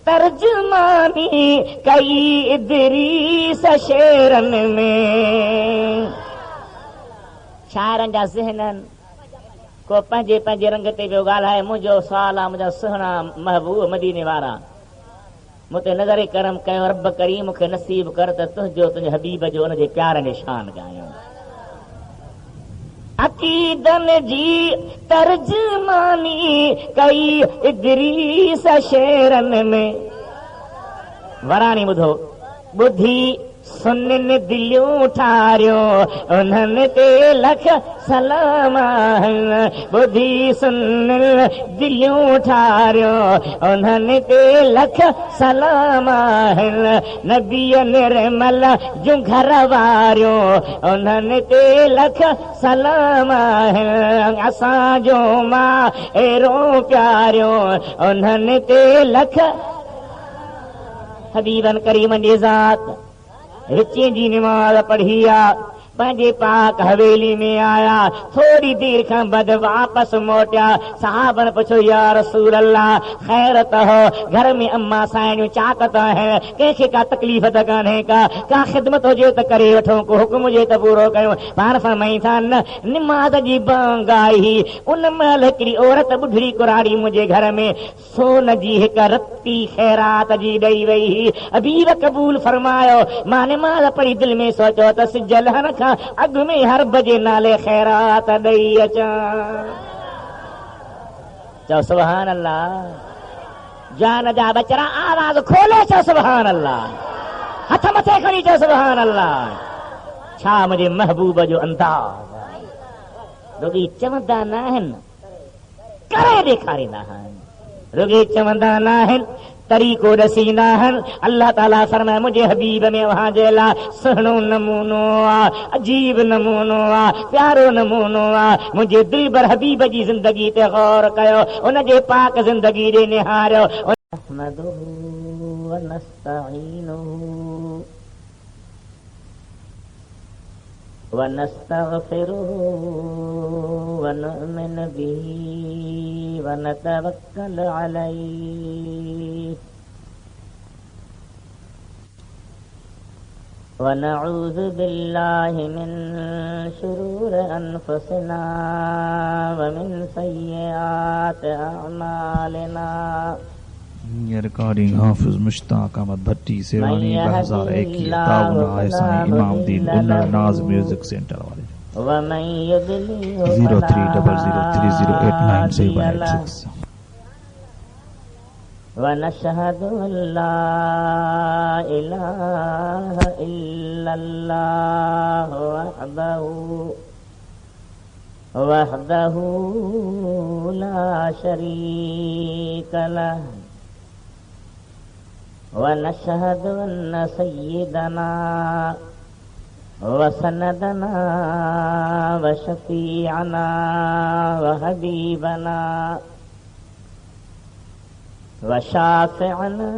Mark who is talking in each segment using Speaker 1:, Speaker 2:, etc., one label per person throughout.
Speaker 1: तर्जुमानी कई इदरीस शेरन में। शायरनि जा ज़हननि को पंहिंजे पंहिंजे रंग ते वियो ॻाल्हाए। मुंहिंजो सुवाल आहे, मुंहिंजा सुहिणा महबूब मदीने वारा, मूं ते नज़र करम कयो। रब करीम मूंखे नसीब कर त तुंहिंजो तुंहिंजे हबीब जो हुनजे प्यार में शान ॻायो। अक़ीदन जी तर्जुमानी कई इदरीस शेरन में। वराणी ॿुधो, ॿुधी सुननि दिलियूं ठारियो उन्हनि ते लख सलाम आहिनि। ॿुधी सुननि दिलियूं ठारियो उन्हनि ते लख सलाम आहिनि। नबीअ निर्मल जूं घर वारियो उन्हनि ते लख सलाम आहिनि। असांजो मां अहिड़ो प्यारियो उन्हनि ते लख। हबीबन करीमन जी ज़ात विचीं जी निमाज़ पढ़ी आ, पंहिंजे पाक हवेली में आया। थोड़ी देर खां बाद वापस मोटिया। साहबन पुछो, या रसूल अल्लाह खैर त हो, घर में अम्मा साइणियूं चाकत आहिनि, कंहिंखे का तकलीफ़ त कान्हे का ख़िदमत हुजे त करे वठो, को हुकुम हुजे त पूरो कयूं। पाण फरमाई था न, निमाज़ जी बांग आई। उन महिल हिकिड़ी औरत ॿुढड़ी कुराड़ी मुंहिंजे घर में सोन जी हिकु रती ख़ैरात जी ॾेई वई। हबीब क़बूल फरमायो। मां निमाज़ पढ़ी दिलि में सोचियो त सिज लहण अॻ में हर बजे नाले ख़ैरात ॾेई अचां। चओ सुभान अल्लाह। जान जा बचरा आवाज़ खोले चओ सुभान अल्लाह। हथ मथे खणी चओ सुभान अल्लाह। छा मुंहिंजे महबूब जो अंदाज़। रुॻी चवंदा न आहिनि, करे ॾेखारींदा आहिनि। रुॻी चवंदा न आहिनि, तरीक़ो ॾसींदा आहिनि। अल्लाह ताला फरमाए मुंहिंजे हबीब में वहां जे लाइ सुहिणो नमूनो आहे, अजीब नमूनो आहे, प्यारो नमूनो आहे। मुंहिंजे दिलबर हबीब जी ज़िंदगी ते गौर कयो, उनजे पाक ज़िंदगी ॾे निहारियो। वनस्तगफिरुहु वनु'मिनु बिही वनतवक्कल अलैहि वनऊज़ु बिल्लाहि मिन शुरूरि अनफुसिना वमिन सय्यिआति अअमालिना।
Speaker 2: ये रिकॉर्डिंग हाफिज मुश्ताक अहमद भट्टी सेवानी 2021 ताउन आए साईं इमामुद्दीन उन्नर नाज म्यूजिक सेंटर वाले 030030897186।
Speaker 1: वनशहदु अल्ला इलाहा इल्लल्लाह वहदहु ला शरीक लहु वनशहदु अन्न सय्यिदना वसनदना वशफीअना वहबीबना वशाफ़िअना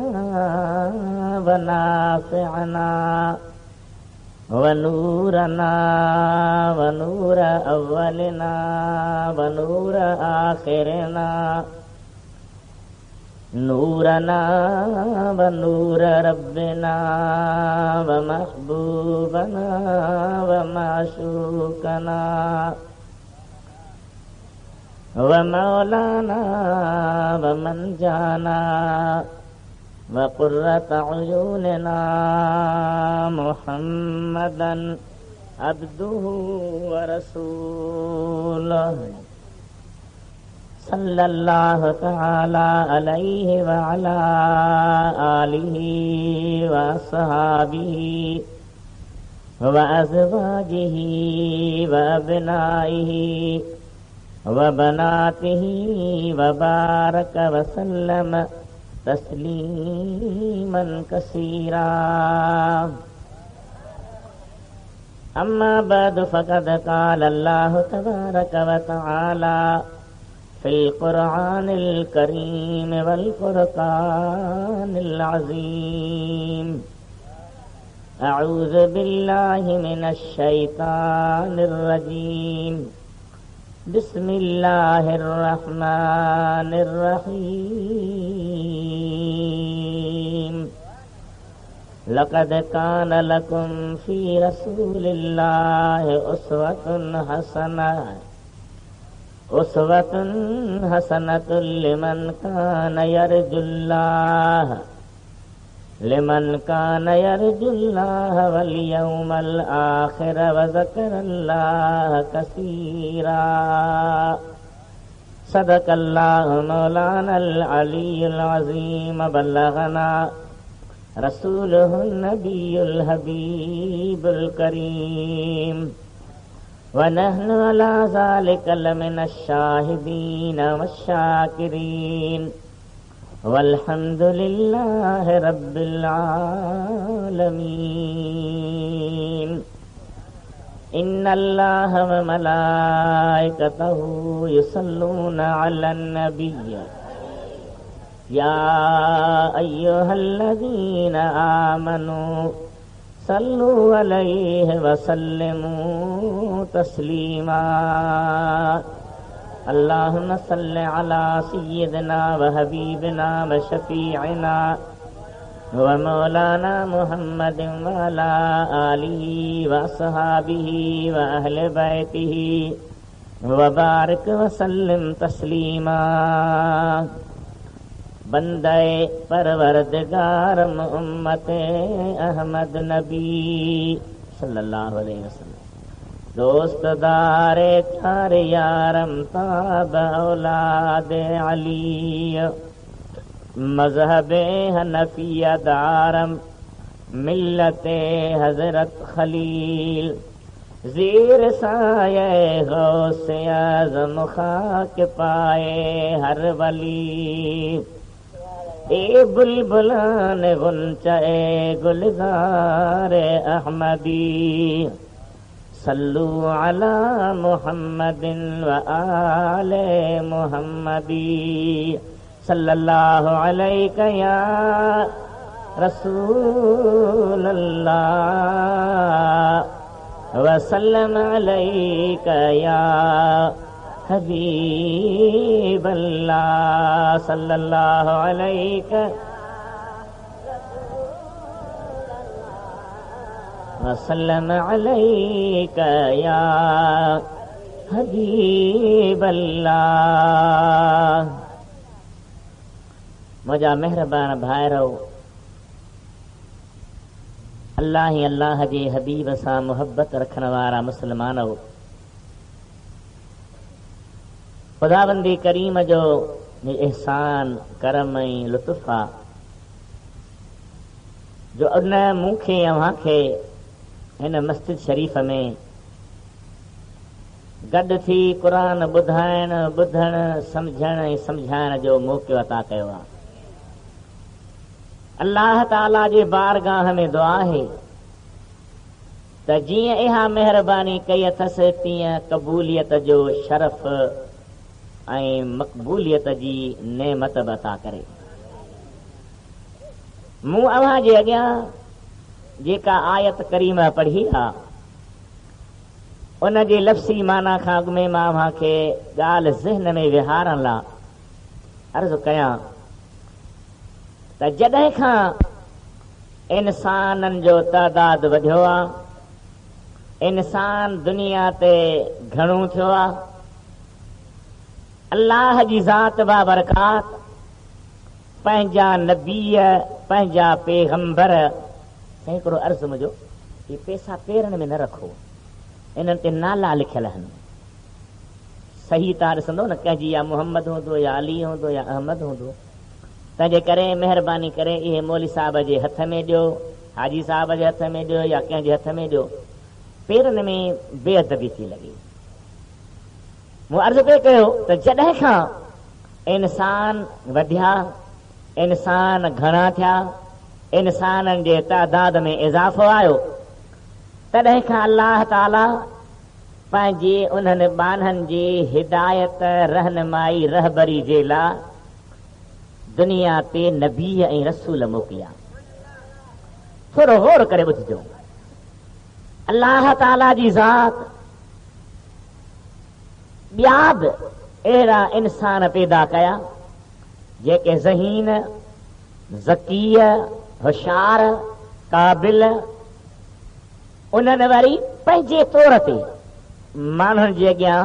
Speaker 1: वनाफ़िअना वनूरना वनूर अव्वलिना वनूर आखिरना नूरना वनूर रब्बिना वमहबूबना वमाशूकना वमौलाना वमनजाना वक़ुर्रत अयूनिना मुहम्मदन अब्दुहु व रसूलुहु सल्लल्लाहु तआला अलैहि व अला आलिहि व अस्हाबिहि व अज़वाजिहि व अब्नाइहि व बनातिहि व बारक व सल्लम तस्लीमन कसीरा। अम्मा बाद फ़क़द क़ाल अल्लाहु तबारक व तआला फिल क़ुरआनिल करीम वल फ़ुरक़ानिल अज़ीम। अऊज़ु बिल्लाहि मिनश शैतानिर रजीम। बिस्मिल्लाहिर रहमानिर रहीम। लक़द कान लकुम फी रसूलिल्लाहि उसवतुन हसनतुन लिमन कान यरजुल्लाह वल यौमल आखिर व ज़करल्लाह कसीरा। सदक़ल्लाहु मौलानल अलीयुल अज़ीम। बल्लगना रसूलुहुन नबियुल हबीबुल करीम। व नहनु अला ज़ालिका लमिनश शाहिदीन वश्शाकिरीन। वल्हम्दुलिल्लाहि रब्बिल आलमीन। इन्नल्लाह व मलाइकतहु युसल्लूना अलन नबिय्य या अय्युहल्लज़ीना आमनू सल्लू अलैहि व सल्लिमू तस्लीमा। अल्लाहुम्मा सल्लि अला सय्यिदिना व हबीबिना व शफीइना व मौलाना मुहम्मदिन व अला आलिहि व अस्हाबिहि व अहले बैतिहि व बारिक व सल्लिम तस्लीमा। बंदे परवरदिगार उम्मते अहमद नबी सल्लल्लाहु अलैहि वसल्लम। दोस्तदारे चार यारम ताब औलाद अली। मज़हबे हनफिया दारम मिल्लते हजरत खलील। ज़ीर साये गौसे आज़म खाक पाए हर वली। ए बुलबुलान गुंचे गुलज़ार अहमदी। सल्लू अला मुहम्मदिन व आले मुहम्मदी। सल्लल्लाहु अलैका या रसूलल्लाह व सल्लम अलैका या हबीबल्लाह। सल्लल्लाहु अलैका वसल्लम अलैका या हबीबल्लाह। मुझा मेहरबान भाइरो, अल्लाह ही अल्लाह जे हबीब सां मोहब्बत रखण वारा मुस्लमानो, खुदाबंदी करीम जो एहसान करम ऐं लुत्फ़ आहे जो उन मूंखे अव्हांखे हिन मस्जिद शरीफ़ में गॾु थी क़ुरान ॿुधाइण, ॿुधण, सम्झण ऐं सम्झाइण जो मौक़ो अता कयो आहे। अल्लाह ताला जे बारगाह में दुआ आहे त जीअं इहा महिरबानी कई अथसि तीअं क़बूलियत जो शरफ़ ऐं मक़बूलियत जी नेमत बि अता करे। मूं अव्हां जे अॻियां जेका आयत करीम पढ़ी आहे उन जे लफ़्ज़ी माना खां अॻु में मां अव्हां खे ॻाल्हि ज़हन में विहारण लाइ अर्ज़ु कयां त जॾहिं खां इंसाननि जो तइदाद वधियो आहे, इंसान दुनिया ते घणो थियो आहे, अल्लाह जी ज़ात बाबरकात पंहिंजा नबीअ, पंहिंजा पैगंबर। हिकिड़ो अर्ज़ु मुंहिंजो, इहे पैसा पेरनि में न रखो, इन्हनि ते नाला लिखियल आहिनि। सही तव्हां ॾिसंदो न, कंहिंजी या मोहम्मद हूंदो या अली हूंदो या अहमद हूंदो। तंहिंजे करे महिरबानी करे इहे मौली साहिब जे हथ में ॾियो, हाजी साहिब जे हथ में ॾियो या कंहिंजे हथ में ॾियो, पेरनि में बेअदबी थी लॻे। मूं अर्ज़ु पियो कयो त जॾहिं खां इंसान वधिया, इंसान घणा थिया, इंसाननि जे तइदाद में इज़ाफ़ो आयो, तॾहिं खां अल्लाह ताला पंहिंजे उन्हनि ॿाननि जी हिदायत, रहनुमाई, रहबरी जे लाइ दुनिया ते नबी ऐं रसूल मोकिलिया। थोरो गौर करे ॿुधिजो, अल्लाह ताला जी ज़ात ॿिया बि अहिड़ा इंसान पैदा कया जेके ज़हीन, ज़कीय, होशियार, काबिल उन्हनि वरी पंहिंजे तौर ते माण्हुनि जे अॻियां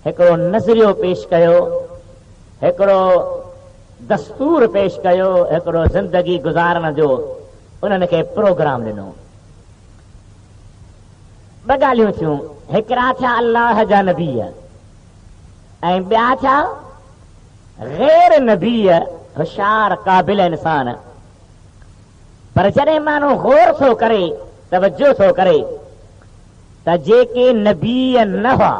Speaker 1: हिकिड़ो नज़रियो पेश कयो, हिकिड़ो दस्तूर पेश कयो, हिकिड़ो ज़िंदगी गुज़ारण जो उन्हनि खे प्रोग्राम ॾिनो। ॿ ॻाल्हियूं थियूं, हिकिड़ा थिया अल्लाह जा नबी ऐं ॿिया थिया गैर नबी होशियार काबिल इंसान। पर जॾहिं माण्हू गौर थो करे, तवजो थो करे त जेके नबी न हुआ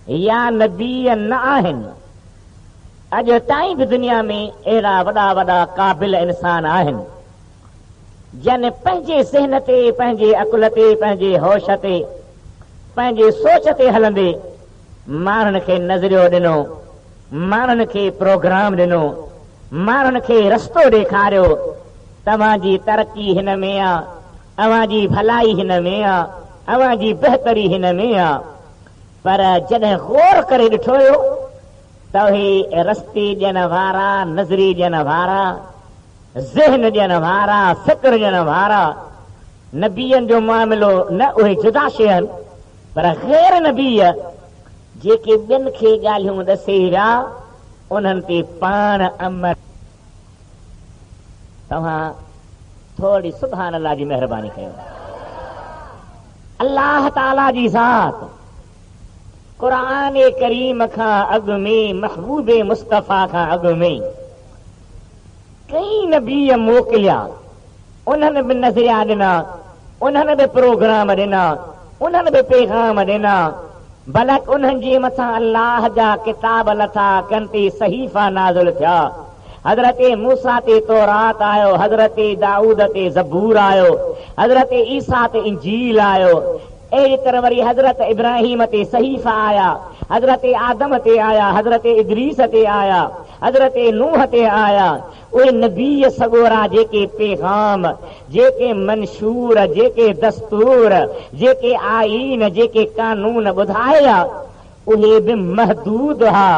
Speaker 1: या नबी न आहिनि, अॼु ताईं बि दुनिया में अहिड़ा वॾा वॾा काबिल इंसान आहिनि जन पंहिंजे ज़हन ते, पंहिंजे अकुल ते, पंहिंजे होश ते, पंहिंजे सोच ते हलंदे माण्हुनि खे नज़रियो ॾिनो, माण्हुनि खे प्रोग्राम ॾिनो, माण्हुनि खे रस्तो ॾेखारियो। तव्हांजी तरक़ी हिन में आहे, अव्हांजी भलाई हिन में आहे, अव्हांजी बहितरी हिन में आहे। पर जॾहिं गौर करे ॾिठो त उहे रस्ते ॾियण वारा, नज़री ॾियण वारा, ज़हन ॾियण वारा, फ़िक्र ॾियण वारा नबीअनि जो मामिलो न उहे जुदा शइ आहिनि, पर गैर नबी जेके ॿियनि खे ॻाल्हियूं ॾसे विया उन्हनि ते पाण अमल। तव्हां थोरी सुभान अल्लाह जी महिरबानी कयो। अल्लाह ताला जी ज़ात क़ुरान करीम खां अॻु में, महबूब मुस्तफ़ा खां अॻु में कई नबी मोकिलिया, उन्हनि बि नज़रिया ॾिना, उन्हनि बि प्रोग्राम ॾिना, उन्हनि बि पैगाम ॾिना। बलक उन्हनि जे मथां अल्लाह जा किताब लथा, कनि ते सहीफ़ा नाज़िल थिया। हज़रत मूसा ते तौरात आयो, हज़रत दाऊद ते ज़बूर आयो, हज़रत ईसा ते इंजील आयो। अहिड़ी तरह वरी हज़रत इब्राहिम ते सहीफ़ा आया, हज़रत आदम ते आया, हज़रत इदरीस ते आया, हज़रत नूह ते आया। उहे नबी सगोरा जेके पैगाम, जेके मंशूर, जेके दस्तूर, जेके आईन, जेके कानून ॿुधाया, उहे बि महदूद हुआ,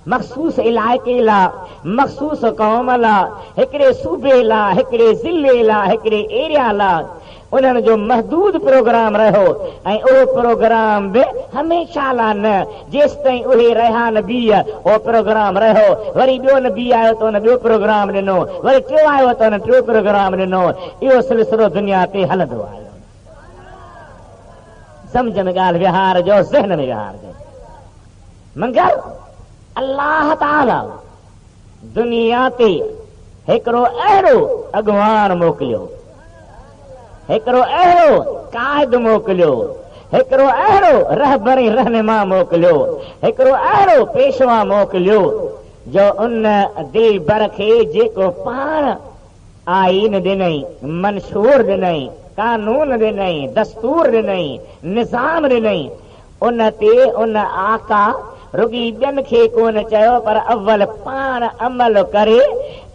Speaker 1: मख़सूस इलाइक़े लाइ, मख़सूस क़ौम लाइ, हिकिड़े सूबे लाइ, हिकिड़े ज़िले लाइ, हिकिड़े एरिया लाइ उन्हनि जो महदूद प्रोग्राम रहियो। ऐं उहो प्रोग्राम बि हमेशह लाइ न, जेसि ताईं उहे रहिया नबी उहो प्रोग्राम रहियो। वरी ॿियो नबी आयो त हुन ॿियो प्रोग्राम ॾिनो, वरी टियों आयो त हुन टियों प्रोग्राम ॾिनो। इहो सिलसिलो दुनिया ते हलंदो आयो। सम्झ में ॻाल्हि विहार जो, ज़हन में विहार जो। मगर अल्लाह ताला दुनिया ते हिकिड़ो अहिड़ो अॻवान मोकिलियो, हिकिड़ो अहिड़ो काइद मोकिलियो, हिकिड़ो अहिड़ो रहबरी रहनुमा मोकिलियो, हिकिड़ो अहिड़ो पेशवा मोकिलियो जो उन दिल बर खे जेको पाण आईन ॾिनई, मंशूर ॾिनई, कानून ॾिनई, दस्तूर ॾिनई, निज़ाम ॾिनई, उन ते उन आका रुगी ॿियनि खे कोन चयो, पर अव्वल पाण अमल करे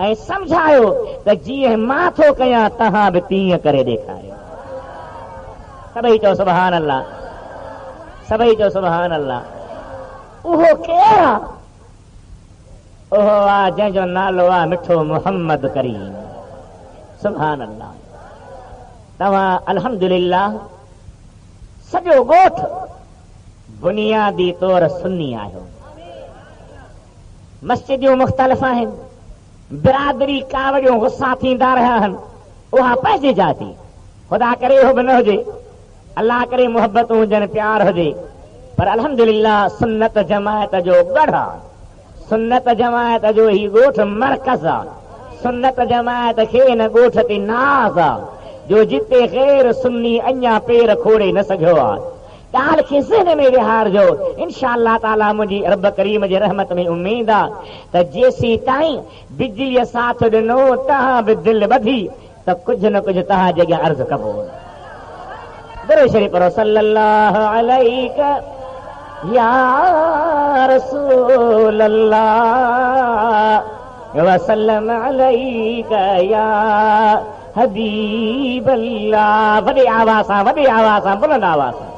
Speaker 1: ऐं सम्झायो त जीअं मां थो कयां तव्हां बि तीअं करे ॾेखारियो। सभई चओ सुभान अल्लाह, सभई चओ सुभान अल्लाह। उहो केरु आहे? उहो आहे जंहिंजो नालो आहे मिठो मोहम्मद करीम। सुभान अल्लाह। तव्हां अल्हम्दुलिल्लाह सॼो ॻोठ बुनियादी तौर सुन्नी आहियो। मस्जिदियूं मुख़्तलिफ़ आहिनि, बिरादरी कावड़ियूं गुस्सा थींदा रहिया आहिनि, उहा पंहिंजी जाती। ख़ुदा करे उहो बि न हुजे, अल्लाह करे मुहबतूं हुजनि, प्यार हुजे, पर अल्हम्दुलिल्लाह सुन्नत जमायत जो गढ़ आहे, सुन्नत जमायत जो ही ॻोठ मरकज़ आहे। सुन्नत जमायत खे हिन ॻोठ ते नाज़ आहे जो जिते ग़ैर सुन्नी अञा पेर खोड़े न सघियो आहे। ॻाल्हि खे ज़हन में विहारजो। इंशाअल्लाह ताला मुंहिंजी रब करीम जे रहमत में उम्मीद आहे त जेसी ताईं बिजलीअ साथ ॾिनो तव्हां बि दिलि ॿधी त कुझु न कुझु तव्हां जे अॻियां अर्ज़ु कबो। दरूद शरीफ़ पढ़ो, सल्लल्लाहु अलैका या रसूल अल्लाह व सल्लम अलैका या हबीब अल्लाह। वॾे आवाज़ सां, वॾे आवाज़ सां, बुलंद आवाज़ सां।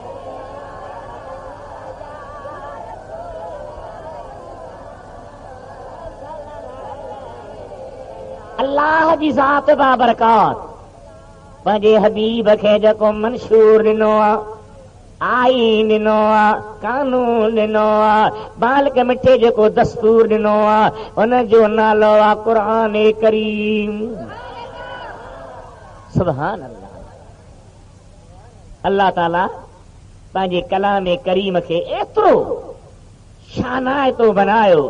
Speaker 1: अल्लाह जी ज़ात बाबरकात, पंहिंजे हबीब खे जेको मंशूर ॾिनो आहे, आईन ॾिनो आहे, कानून ॾिनो आहे, बालक मिठे जेको दस्तूर ॾिनो आहे, उनजो नालो आहे क़ुरान करीम। सुभान अल्लाह। अल्लाह ताला पंहिंजे कलाम करीम खे एतिरो शानाइतो बनायो,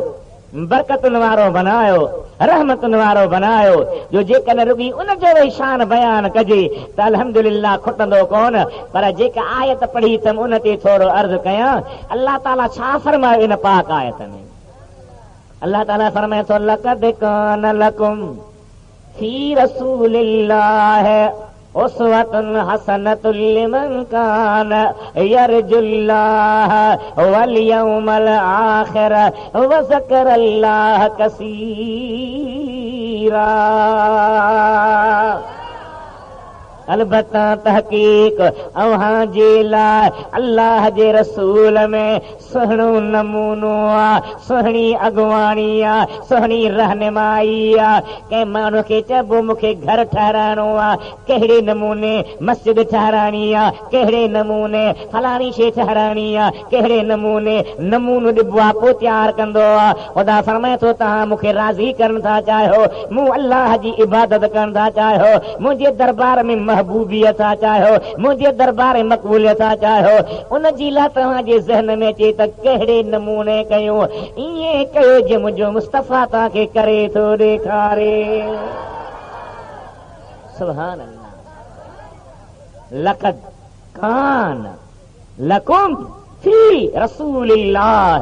Speaker 1: बरकतुनि वारो बनायो, रहमतुनि वारो बनायो, जो जेकॾहिं रुॻी उनजो वरी शान बयान कजे त अल्हम्दुलिल्लाह खुटंदो कोन। पर जेका आयत पढ़ी अथमि उन ते थोरो अर्ज़ु कयां। अल्लाह ताला छा फरमायो इन पाक आयत में? अल्लाह ताला फरमाए थो, लक़द कान लकुम फी रसूलिल्लाह उस्वतुन हसनतुन लिमन कान यरजुल्लाह वल यौमल आखिर व ज़करल्लाह कसीरा। अलबत्ता तहकीक अव्हां जे लाइ अल्लाह जे रसूल में सुहिणो नमूनो आहे, सुहिणी अॻुवाणी आहे, सुहिणी रहनुमाई आहे। कंहिं माण्हू खे चइबो मूंखे घर ठहिराइणो आहे, कहिड़े नमूने मस्जिद ठहिराइणी आहे, कहिड़े नमूने फलाणी शइ ठहिराइणी आहे, कहिड़े नमूने नमूनो ॾिबो आहे, पोइ तयारु कंदो आहे। ख़ुदा फरमाए थो, तव्हां मूंखे राज़ी करण था चाहियो, मूं अल्लाह जी इबादत करण था चाहियो, मुंहिंजे दरबार में महबूबियत था चाहियो, मुंहिंजे दरबार में मक़बूलियत था चाहियो, उन जी लाइ तव्हांजे ज़हन में अचे त कहिड़े नमूने कयूं। ईअं कयो जो मुंहिंजो मुस्तफ़ा तव्हांखे करे थो ॾेखारे। सुभान अल्लाह। लक़द कान लकुम फी रसूलिल्लाह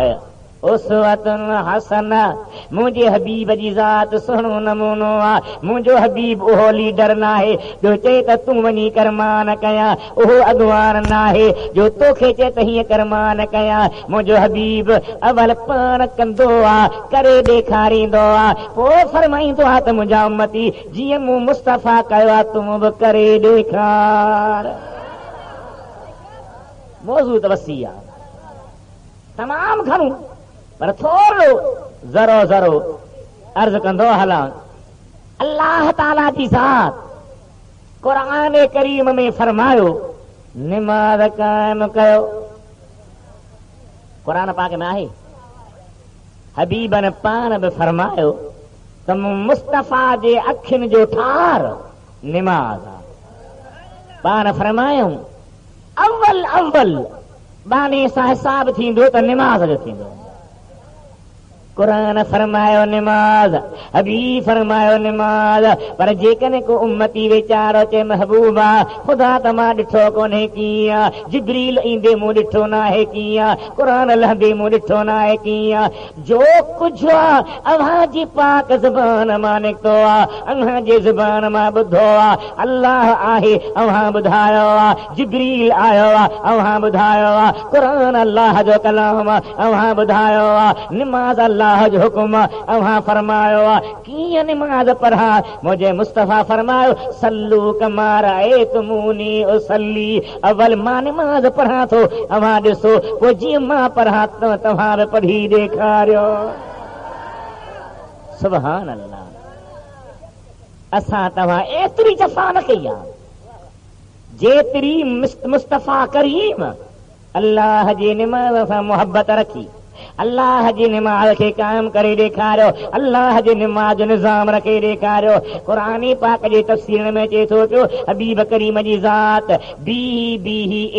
Speaker 1: उस्वतुन हसना। मुंहिंजे हबीब जी ज़ात सुहिणो नमूनो आहे। मुंहिंजो हबीब उहो लीडर नाहे जो चए त तूं वञी कर मां न कयां, उहो अॻुवान नाहे जो तोखे चए त हीअं कर मां न कयां। मुंहिंजो हबीब अवल पाण कंदो आहे, करे ॾेखारींदो आहे, पोइ फरमाईंदो आहे त मुंहिंजा उम्मती जीअं मूं मुस्तफ़ा कयो आहे तूं बि करे ॾेखार। मौज़ू त वसी आहे, तमामु घणो, पर थोरो ज़रो ज़रो अर्ज़ कंदो हलां। अल्लाह ताला जी ज़ात क़ुरान करीम में फरमायो निमाज़ क़ाइम कयो। क़ुरान पाक में आहे। हबीबन पाण बि फरमायो त मुस्तफ़ा जे अखियुनि जो ठार निमाज़ आहे। पाण फरमायूं अव्वल अव्वल बाने सां हिसाब थींदो त निमाज़ जो थींदो। क़ुरान फरमायो निमाज़, हबीब फरमायो निमाज़। पर जेकॾहिं को उम्मती वीचारो चए महबूबा ख़ुदा त मां ॾिठो कोन्हे कीअं, जिब्रील ईंदे मूं ॾिठो न आहे कीअं, क़ुरान लहंदे मूं ॾिठो न आहे कीअं। जो कुझु आहे अव्हां जी पाक ज़बान मां निकितो आहे, अव्हां जे ज़बान मां ॿुधो आहे। अल्लाह आहे अव्हां ॿुधायो आहे, जिब्रील आयो आहे अव्हां ॿुधायो आहे, क़ुरान अल्लाह जो कलाम आहे अव्हां ॿुधायो आहे, निमाज़ अल्लाह जो हुकुम अव्हां फरमायो आहे। कीअं निमाज़ पढ़ा? मुंहिंजे मुस्तफ़ा फरमायो सल्लू कमा रअयतमूनी उसल्ली। अवल मां निमाज़ पढ़ां थो, अव्हां ॾिसो, पोइ जीअं मां पढ़ां तव्हां बि पढ़ी ॾेखारियो। सुभान अल्लाह। असां तव्हां एतिरी जफ़ा न कई आहे जेतिरी मुस्तफ़ा करीम अल्लाह जी निमाज़ सां मुहबत रखी, अल्लाह जी निमाज़ खे क़ाइम करे ॾेखारियो, अल्लाह जे निमाज़ जो निज़ाम रखे ॾेखारियो। क़ुरान पाक जे तफ़सीर में चए थो पियो हबीब करीम जी ज़ात बी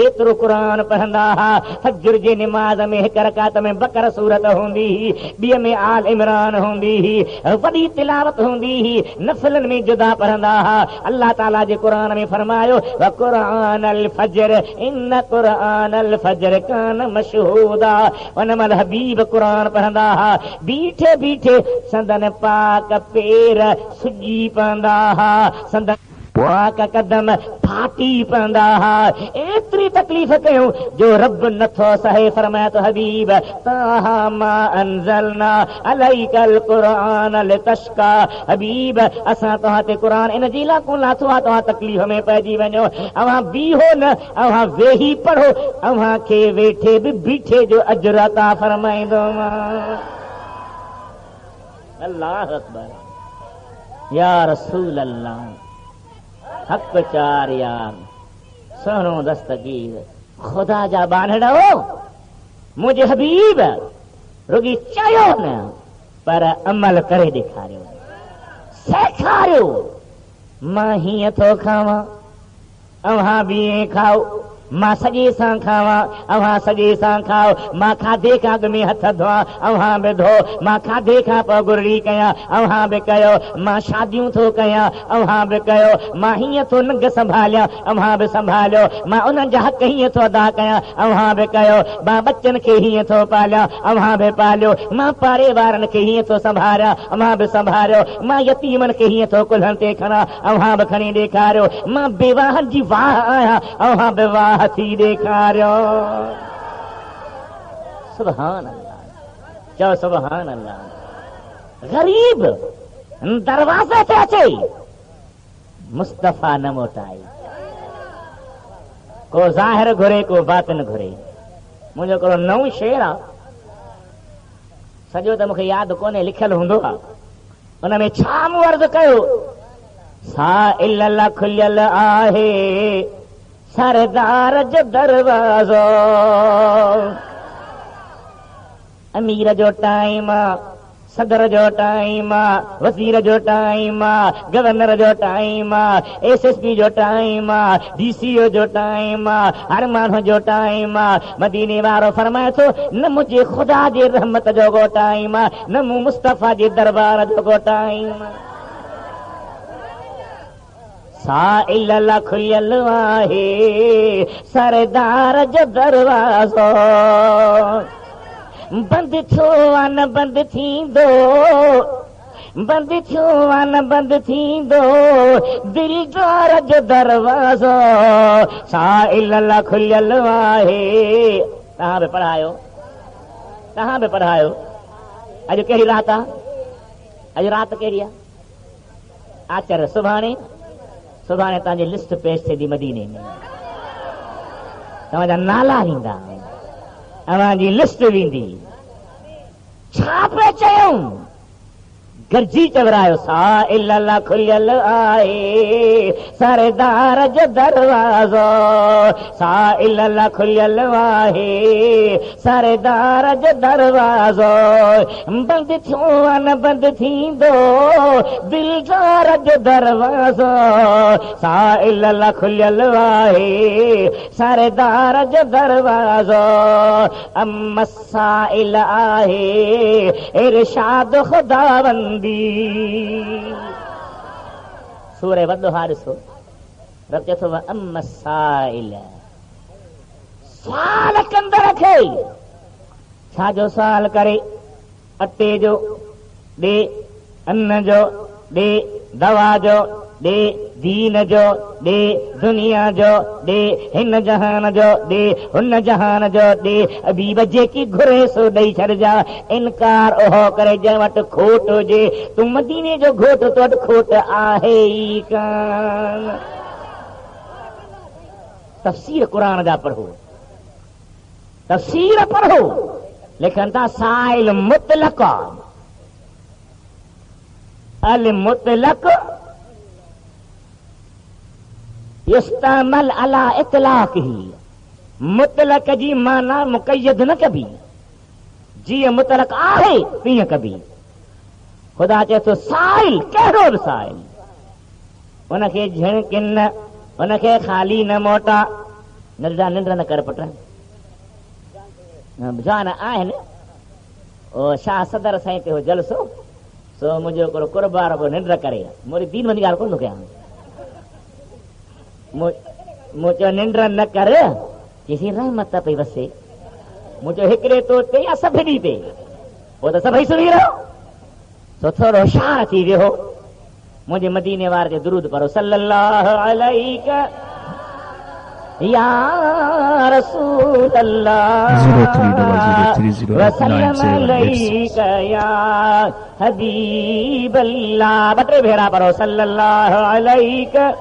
Speaker 1: एतिरो क़ुरान पढ़ंदा हुआ। फज्र जे निमाज़ में हिक रकात में बकर सूरत हूंदी हुई, ॿिए में आल इमरान हूंदी हुई, वॾी तिलावत हूंदी हुई, नफ़िलनि में जुदा पढ़ंदा हुआ। अल्लाह ताला जे क़ुरान में फरमायो व क़ुरानल फज्र इन क़ुरानल फज्र कान मशहूदा। उनमल हबीब क़ुरान पढ़ंदा हुआ, बीठे बीठे संदन पाक पेर सुॼी पवंदा हुआ, संदन पाक कदम फाटी पवंदा हुआ। एतिरी तकलीफ़ कयूं जो रब नथो सहे। फरमाया तो हबीब ताहा मा अंज़लना अलैकल क़ुरान लितश्का। हबीब असां तव्हां ते क़ुरान इन जी लाइ कोन लाथो आहे तव्हां तकलीफ़ में पइजी वञो। अव्हां बीहो न, अव्हां वेही पढ़ो, अव्हां खे वेठे बि बीठे जो अजर अता फरमाईंदो। अल्लाह अकबर या रसूल अल्लाह। हक चार यार सुहिणो दस्तगीर खुदा जा बानड़ो मुंहिंजे हबीब रुगी चयो न पर अमल करे ॾेखारियो सेखारियो मां हीअं थो खावां अव्हां बि ईअं खाओ मां सॼे सां खावां अव्हां सॼे सां खाओ मां खाधे खां अॻु में हथ धोआं अव्हां बि धो मां खाधे खां पोइ गुरड़ी कयां अव्हां बि कयो मां शादियूं थो कयां अव्हां बि कयो मां हीअं थो नंग संभालियां अव्हां बि संभालियो मां उन्हनि जा हक़ हीअं थो अदा कयां अव्हां बि कयो मां बच्चनि खे हीअं थो पालियां अव्हां बि पालियो मां पाड़े वारनि खे हीअं थो संभालियां अव्हां बि संभालियो मां यतीमनि खे हीअं थो कुल्हनि ते खणां अव्हां बि खणी ॾेखारियो मां बेवाहनि जी वाह आहियां अव्हां बि वाह थी ॾेखारियो सुभान अल्लाह चओ सुभान अल्लाह ग़रीब दरवाज़े ते अचे मुस्तफ़ा न मोटाई को ज़ाहिर घुरे को बातिन घुरे मुंहिंजो हिकिड़ो नओं शेर आहे सॼो त मूंखे यादि कोन्हे लिखियलु हूंदो आहे उन में छा मूं अर्ज़ु कयो सा इल्ल खुलियल आहे सरदार जो दरवाज़ो अमीर जो टाइम सदर जो टाइम वज़ीर जो टाइम गवर्नर जो टाइम एसएसपी जो टाइम डीसीओ जो टाइम हर माण्हू जो टाइम मदीने वारो फरमाए थो न मुंहिंजे ख़ुदा जे रहमत जो को टाइम न मूं मुस्तफ़ा जे दरबार जो को टाइम सा इल्ल खुलियल आहे सरदार जो दरवाज़ो बंदि थियो आहे न बंदि थींदो बंदि थियो आहे न बंदि थींदो दिलदार जो दरवाज़ो सा इल्ल खुलियल आहे तव्हां बि पढ़ायो अॼु कहिड़ी रात आहे अॼु रात कहिड़ी आहे आचर सुभाणे तव्हांजी लिस्ट पेश थींदी मदीने में तव्हांजा नाला ईंदा तव्हांजी लिस्ट वेंदी छा पिया चयूं गरजी चवरायो सा इल्ल खुलियल आहे सरदार जो दरवाज़ो सा इल्ल खुलियल आहे सरदार जो दरवाज़ो बंदि थियो आहे न बंदि थींदो दिलदार जो दरवाज़ो सा इल्ल खुलियल आहे सरदार जो दरवाज़ो अम्मा साइल आहे इरशाद खुदावंदी सूरह वदुहा ॾिसो रब चए थो अम्मा साइल सवाल कंदड़ खे छाजो सवाल करे अटे जो ॾे अन्न जो ॾे दवा जो ॾे दीन जो ॾे दुनिया जो ॾे हिन जहान जो ॾे हुन जहान जो ॾे अबीब जेकी घुरे सो ॾेई छॾिजा इनकार ओहो करे जंहिं वटि खोट हुजे तूं मदीने जो घोट तो वटि खोट आहे ई कान तफ़सीर क़ुरान जा पढ़ो तफ़सीर पढ़ो लिखनि था साइल मुतलक अल मुतलक इस्तेमाल अला इतलाक ही मुतलक जी माना मुक़य्यद न कबी जीअं मुतलक आहे तीअं कबी ख़ुदा चए थो साइल कहिड़ो बि साइल उनखे झिणकिन न उनखे ख़ाली न मोटा निंड न कर पुट जान आहिनि ओ शाह सदर साईं ते हो जलसो सो मुंहिंजो हिकिड़ो कुर्बार को निंड करे मुंहिंजी दीन वञी ॻाल्हि कोन थो कयां मूं चयो निंड न कर चईसीं रहमत पई वसे मूं चयो हिकिड़े तो ते या सभिनी ते पोइ त सभई सुम्ही रहो सो थोरो होशियार थी वियो मुंहिंजे मदीने वारे ते दुरूद पढ़ो सल्लल्लाहु अलैहि या रसूल अल्लाह वसल्लम अलैका या हबीब अल्लाह ॿ टे भेरा पढ़ो सल्लल्लाहु अलैका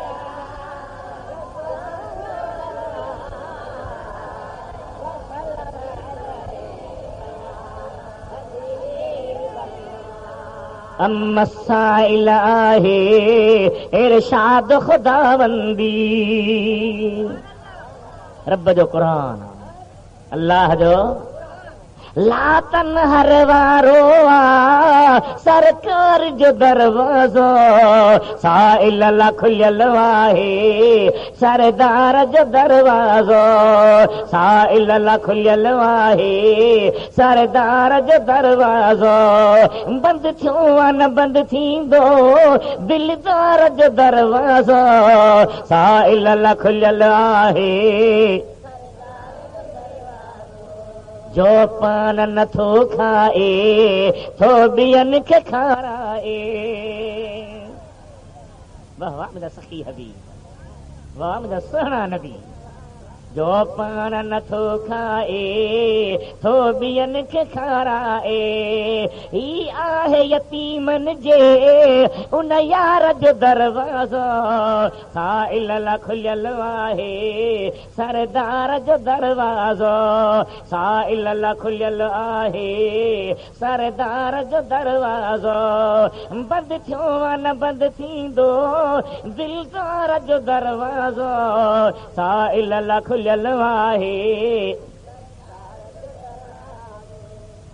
Speaker 1: अम्मसाइल आहे इरशाद खुदावंदी। रब जो क़ुरान, अल्लाह जो लातन हर वारो सरकार जो दरवाज़ो साइल ला खुलियल आहे सरदार जो दरवाज़ो साइल ला खुलियल आहे सरदार जो दरवाज़ो बंद थियो न बंद थींदो दिलदार जो दरवाज़ो साइल ला खुलियल आहे जो पान नथो खाए थो ॿियनि खे खाराए। वाह वाह मुंहिंजा सखी हबीब, वाह मुंहिंजा सुहिणा नबी। जो पान नथो खाए थो ॿियनि खे खाराए ही आहे यतीमन जे उन यार जो दरवाज़ो साइल ला खुलियल आहे सरदार जो दरवाज़ो साइल ला खुलियल आहे सरदार जो दरवाज़ो बंद थियो न बंद थींदो दिलदार जो दरवाज़ो साइल ला खुलियल आहे।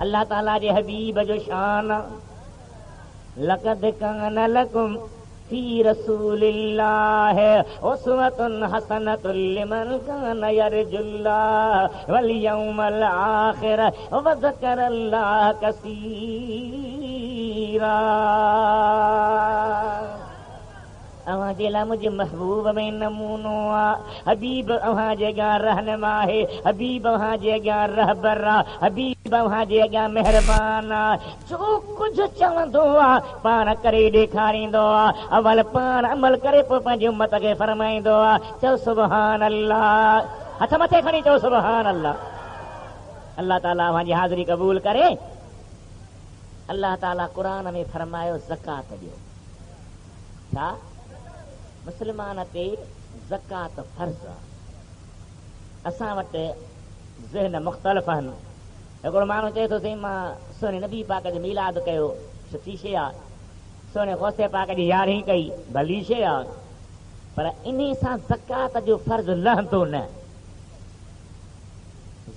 Speaker 1: अल्लाह ताला जे हबीब जो शान लक़द कान लकुम फी रसूलिल्लाह उस्वतुन हसनतुन लिमन कान यरजुल्लाह वल यौमल आखिर व ज़करल्लाह कसीरा। अवां जे लाइ मुंहिंजे महबूब में नमूनो आहे। हबीब अव्हां जे अॻियां रहनुमा आहे, हबीब अव्हां जे अॻियां रहबर आहे, हबीब अव्हां जे अॻियां महिरबान आहे। जो कुझु चवंदो आहे पाण करे ॾेखारींदो आहे। अवल पाण अमल करे पोइ पंहिंजी उम्मत खे फरमाईंदो आहे। चओ सुभान अल्लाह, हथ मथे खणी चओ सुभान अल्लाह। अल्लाह ताला अव्हां जी हाज़िरी क़बूल करे। अल्लाह ताला क़ुरान में फरमायो ज़कात ॾियो। छा मुस्लमान ते ज़कात फर्ज़ आहे। असां वटि ज़हन मुख़्तलिफ़ आहिनि। हिकिड़ो माण्हू चए थो साईं मां सोने नबी पाक जो मीलाद कयो, सुठी शइ आहे। सोने ग़ौसे पाक जी यारहीं कई, भली शइ आहे, पर इन सां ज़कात जो फर्ज़ लहंदो न।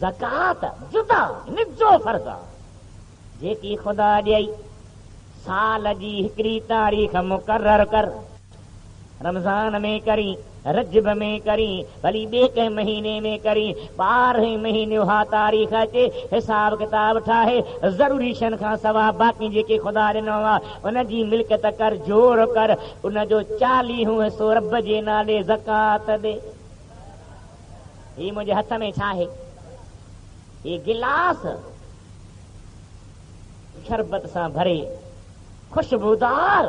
Speaker 1: ज़कात जुदा निजो फर्ज़ आहे जेकी ख़ुदा ॾियई। साल जी हिकिड़ी तारीख़ मुक़रर कर, रमज़ान में करी, रजब में करी, भली ॿिए कंहिं महीने में करी, 12 महीने हा तारीख़ अचे, हिसाब किताब ठाहे, ज़रूरी शयुनि खां सवाइ बाक़ी जेके ख़ुदा ॾिनो आहे उनजी मिल्कियत कर, जोड़ कर, उनजो 40 हिसो रब जे नाले ज़कात ॾे। ही मुंहिंजे हथ में छा आहे? ही गिलास शरबत सां भरे खुशबूदार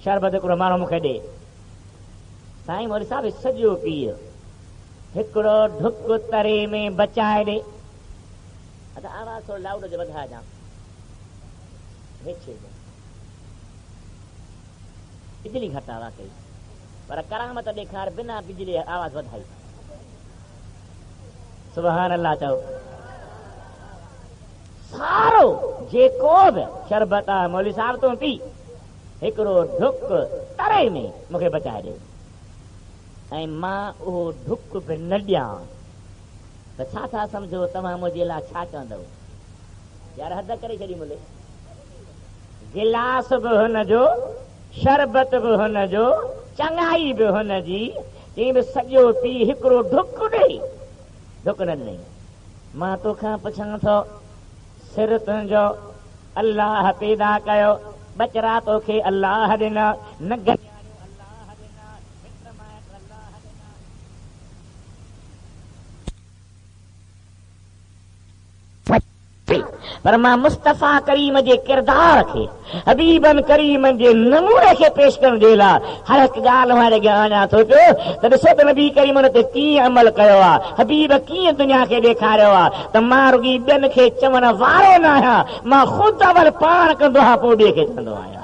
Speaker 1: शरबत हिकिड़ो माण्हू मूंखे ॾे। साईं मौलवी साहिब सॼो पीउ हिकिड़ो ढुक तरे में बचाए ॾे। अच्छा आवाज़ थोरो लाउड जो वधाए ॾियां। बिजली घटि आहे वाकई, पर करामत ॾेखार बिना बिजली आवाज़ वधाई। सुभान अल्लाह चओ। सारो जेको बि शरबत आहे मौलवी साहिब तूं पी, हिकिड़ो ढुक तरे में मूंखे बचाए ॾे। ऐं मां उहो ढुक बि न ॾियां त छा था सम्झो तव्हां मुंहिंजे लाइ छा चवंदव? यार हद करे छॾी मुले। गिलास बि हुनजो, शरबत बि हुनजो, चङाई बि हुनजी, चई बि सॼो पी हिकिड़ो ढुक ॾेई। ढुक न ॾिनई। मां तोखां पुछां थो, सिर तुंहिंजो अल्लाह पैदा कयो, बचरा तोखे अल्लाह ॾिना, न पर मां मुस्तफ़ा करीम जे किरदार खे, हबीबन करीमन जे नमूने खे पेश करण जे लाइ हर हिकु ॻाल्हि वारे अॻियां अञा थो पियो त ॾिसो त नबी करीम उन ते कीअं अमल कयो आहे, हबीब कीअं दुनिया खे ॾेखारियो आहे त मां रुॻी ॿियनि खे चवण वारो न आहियां, मां ख़ुदि अवल पाण कंदो आहियां पोइ ॿिए खे चवंदो आहियां।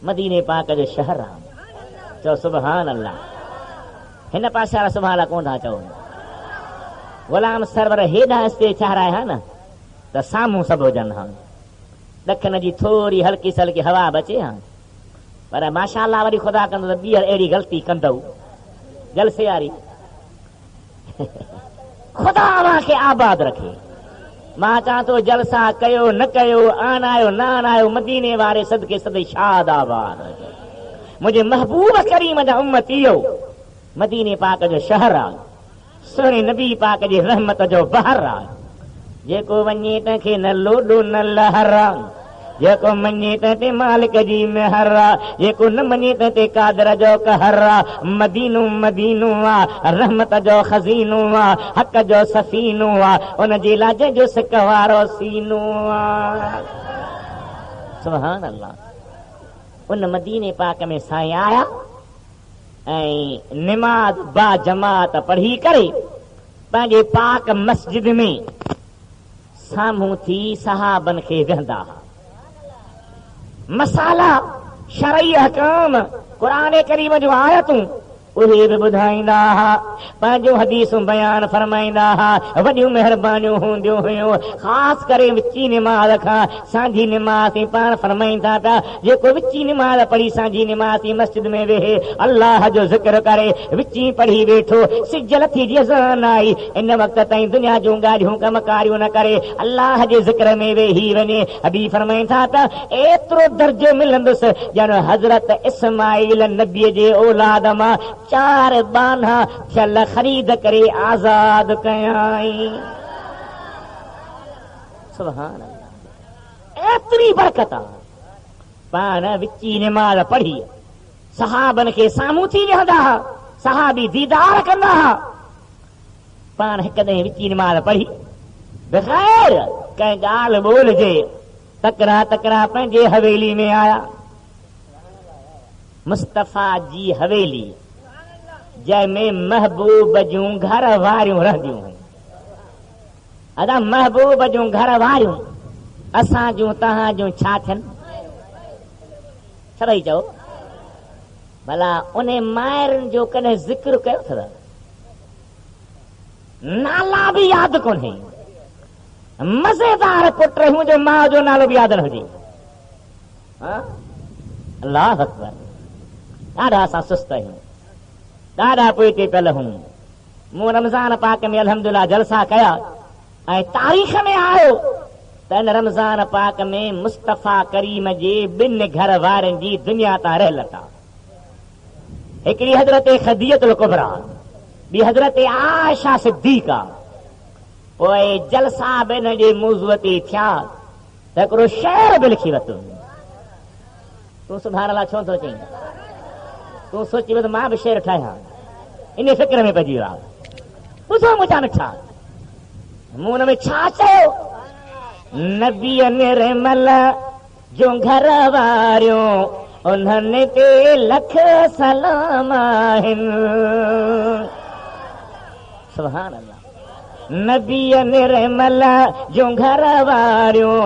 Speaker 1: मदीने पाक जो शहर आहे। चओ सुभान अल्लाह। हिन पासे वारा सुभाणे कोन था चवनि। गुलाम सरवर हेॾा स्टेज चाराया न त साम्हूं सभु हुजनि हा। ॾखण जी थोरी हल्की सल्की हवा बचे हा, पर माशाअल्लाह वरी ख़ुदा कंदो त ॿीहर अहिड़ी ग़लती कंदव जलसे वारी। ख़ुदा अव्हांखे आबाद रखे। मां चवां थो जलसा कयो न कयो, आनायो न आनायो, मदीने वारे सदके सदे शाद आबाद रखे। मुंहिंजे महबूब करीम जा उम्मतीयो, मदीने पाक जो शहर आहे, सुहिणे नबी पाक जी रहमत जो बहर आहे। जेको वञे तंहिंखे न लोॾो न लहर आहे, जेको मञे ते मालिक जी मेहर आहे, जेको न मञे ते कादर जो कहर आहे। मदीनो मदीनो आहे, रहमत जो खज़ीनो आहे, हक़ जो सफ़ीनो आहे, उन जे लाइ जंहिंजो सिक वारो सीनो आहे। सुभान अल्लाह। उन मदीने पाक में साईं आया ऐं निमाज़ बा जमात पढ़ी करे पंहिंजे पाक मस्जिद में साम्हूं थी सहाबन खे वेहंदा हुआ। मसाला शरई हकाम क़ुरान करीम जो आयतूं उहे बि ॿुधाईंदा हुआ, पंहिंजो हदीसूं बयान फरमाईंदा हुआ। वॾियूं महिरबानियूं हूंदियूं हुयूं, ख़ासि करे विची निमाज़ खां सांझी निमाज़ पाण फरमाईंदा पिया। जेको विची निमाज़ पढ़ी सांझी निमाज़ मस्जिद में वेहे अल्लाह जो ज़िक्र करे, विची पढ़ी वेठो, सिज लथी जी अज़ान आई, इन वक़्त ताईं दुनिया जूं ॻाल्हियूं कमकारियूं न करे अल्लाह जे ज़िक्र में वेही वञे। हबीब फरमाईंदा पिया एतिरो दर्जो मिलंदुसि ॼण हज़रत इस्माईल नबीअ जे औलाद मां 4 बाना थियल ख़रीद करे आज़ाद कयाई। सुभान अल्लाह। एतिरी बरकत आहे। पाण विची निमाज़ पढ़ी सहाबन खे साम्हूं थी वेहंदा हुआ, सहाबी दीदार कंदा हुआ। पाण हिकॾहिं विची निमाज़ पढ़ी बग़ैर कंहिं ॻाल्हि ॿोल जे तकड़ा तकड़ा पंहिंजे हवेली में आया। मुस्तफ़ा जी हवेली जंहिंमें महबूब जूं घर वारियूं रहंदियूं हुयूं। अदा महबूब जूं घर वारियूं असां जूं तव्हां जूं छा थियनि? सभई चओ भला उन मायरुनि जो कॾहिं ज़िक्र कयो अथव? नाला बि यादि कोन्हे। मज़ेदार पुट हूं जो माउ जो नालो बि यादि न हुजे। अल्लाह अकबर। ॾाढा असां सुस्त आहियूं, ॾाढा पोइते पियल हूं। मूं रमज़ान पाक में अल्हम्दुलिल्लाह जलसा कया ऐं तारीख़ में आयो त इन रमज़ान पाक में मुस्तफ़ा करीम जे 2 घर वारनि जी दुनिया तां रहलत आहे। हिकिड़ी हज़रत खदीजतुल कुबरा, ॿी हज़रत आयशा सिद्दीक़ा। पोइ जलसा बि हिन जे मौज़ूअ ते थिया त हिकिड़ो शेर बि लिखी वरितो। तूं सुभाणे अलाह छो थो चईं? तूं सोची वठि मां बि शेर ठाहियां, इन फिक्र में पइजी वियो आहे। ॿुधो मुंहिंजा मिठा, मूं हुन में छा चयो? नबी निर्मल जो घर वारियूं उन्हनि ते लख सलाम आहिनि। सुभान अल्लाह। नबी निर्मल जो घर वारियूं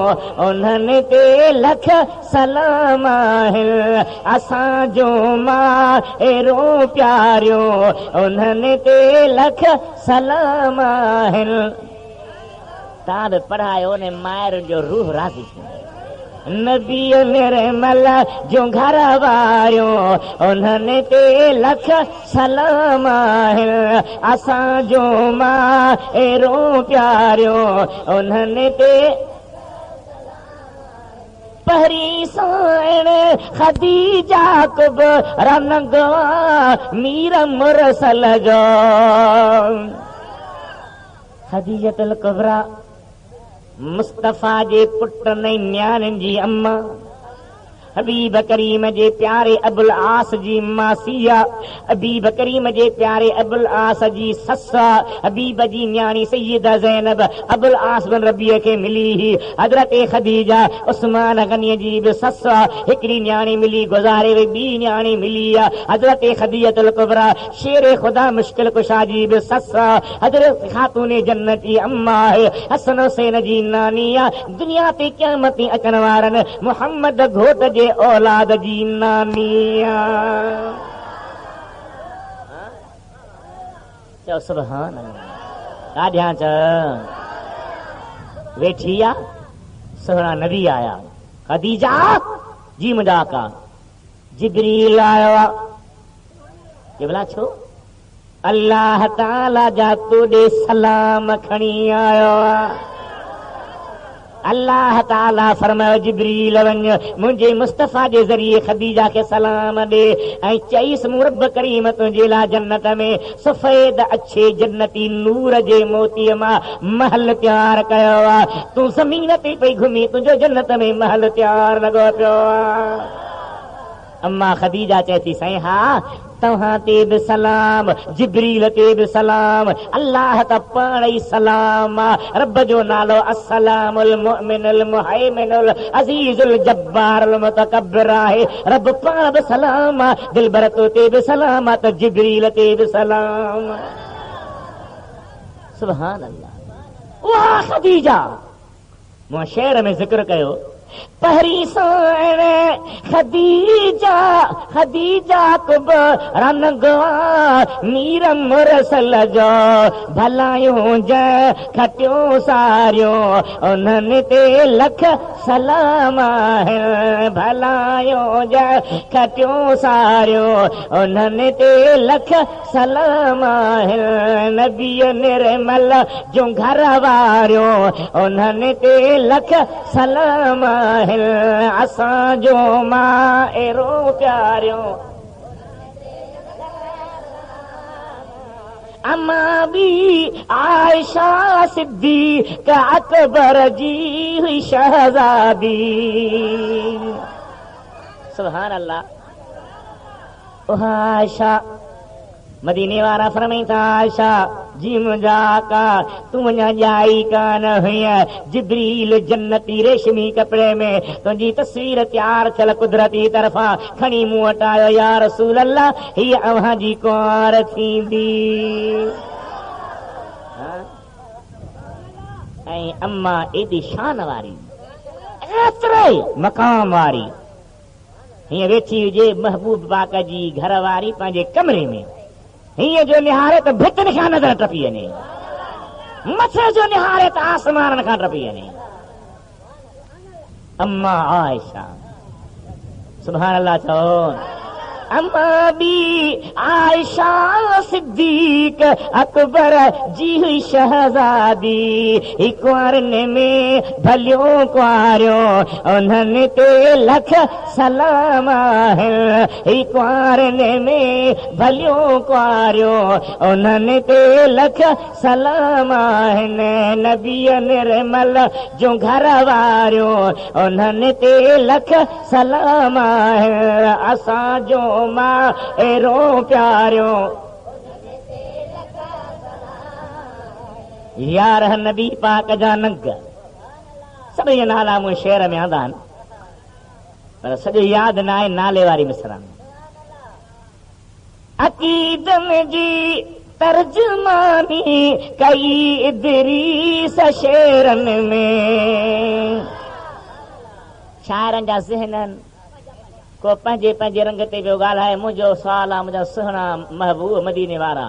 Speaker 1: उन्हनि ते लख सलाम आहिनि। असांजो मां एरो प्यारियूं उन्हनि ते लख सलाम आहिनि। तव्हां बि पढ़ायो ने मायर जो रूह राज़ी थी। नबी निर्मल जो घर वारियूं उन्हनि ते लख सलाम आहिनि। असांजो मां एरो प्यारियूं उन्हनि ते पहिरीं साइण खदीजा कुबरा नंगवा मीर मुरसल जो। खदीजतुल कुबरा मुस्तफ़ा जे पुट ने न्याणियुनि जी अम्मा, हबीब करीम जे प्यारे अबुल आस जी मासिया, हबीब करीम जे प्यारे अबुल आस जी ससा, हबीब जी न्याणी सैयदा ज़ैनब अबुल आस बिन रबीअ खे मिली ही। हज़रत खदीजा उस्मान गनी जी बि ससा, हिकिड़ी न्याणी मिली गुज़ारे वई, ॿी न्याणी मिली आहे हज़रत खदीजतुल कुबरा शेर ख़ुदा मुश्किल कुशा जी बि ससा, हज़रत खातून जन्नत जी अम्मा आहे, हसन हुसैन जी नानी आहे। दुनिया ते क़यामत अचण वारनि मुहम्मद घोट जे औलाद जी नानी आहे। चओ सुभान अल्लाह। ॾाढियां च वेठी आहे, सुहिणा नबी आया, खदीजा जी मुंहिंजा का जिब्रील आयो आहे के भला छो अल्लाह ताला जा तोॾे सलाम खणी आयो आहे अल्लाह ताला फरमायो जिब्रील वञ मुंहिंजे मुस्तफ़ा जे ज़रिए खदीजा खे सलाम ॾे ऐं चईसि मूं रब करीम तुंहिंजे लाइ जन्नत में सफ़ेद अच्छे जन्नती नूर जे मोतीअ मां महल तयारु कयो आहे तूं ज़मीन ते पई घुमी तुंहिंजो जन्नत में महल तयारु लॻो पियो आहे अम्मा खदीजा चए थी साईं हा तव्हां ते बि सलाम जिब्रील ते बि सलाम अल्लाह त पाण ई सलाम आहे रब जो नालो अस्सलामुल मुमिनुल मुहैमिनुल अज़ीज़ुल जब्बारुल मुतकब्बिर आहे रब पाण बि सलाम आहे दिलबर तो ते बि सलाम आहे त जिब्रील ते बि सलाम सुभान अल्लाह वाह खदीजा मूं शेर में ज़िक्र कयो पहिरीं साण खदीजा खदीजा कुब रनगवा मीर मुरसल जो भलायूं ज खटियो सारियो उन्हनि ते लख सलाम आहिनि भलायूं ज खटियो सारियो उन्हनि ते लख सलाम आहिनि नबीअ निर्मल जो घर वारियो उन्हनि ते लख सलाम असांजो मां एरो प्यारियो अम्मा बी आयशा सिद्दीक़ अकबर जी हुई शहजादी सुभान अल्लाह ओह आयशा मदीने वारा फरमाई था आयशा जी मुंहिंजा आका तूं अञा ॼाई कान हुई जिब्रील जन्नती रेशमी कपिड़े में तुंहिंजी तस्वीर तयारु थियल कुदरती तरफ़ां खणी मूं वटि आयो या रसूल अल्लाह हीअ अव्हां जी कुंवार थींदी ऐं अम्मा एॾी शान वारी एतिरे मक़ाम वारी हीअं वेठी हुजे महबूब पाक जी घर वारी पंहिंजे कमरे में हीअं जो निहारे त भितनि खां नज़र टपी वञे मथे जो निहारे त आसमान खां टपी वञे अम्मा आयशा सुभान अल्लाह चओ अम्मा बी आयशा सिद्दीक़ अकबर जी हुई शहजादी कुंवारनि में भलियो कुंवारियो उन्हनि ते लख सलाम आहिनि कुंवारनि में भलियो कुंवारियो उन्हनि ते लख सलाम आहिनि नबीअ निर्मल जो घर वारियो उन्हनि ते लख सलाम आहिनि असांजो मां एरो प्यारियो यार नबी पाक जा नंग सभई नाला मूं शेर में आंदा आहिनि पर सॼो यादि न आहे नाले वारी मिसरा अक़ीदनि जी तर्जुमानी कई इदरीस शेरनि में शाइरनि जा ज़हननि को पंहिंजे पंहिंजे रंग ते पियो ॻाल्हाए मुंहिंजो सुवाल आहे मुंहिंजा सुहिणा महबूब मदीने वारा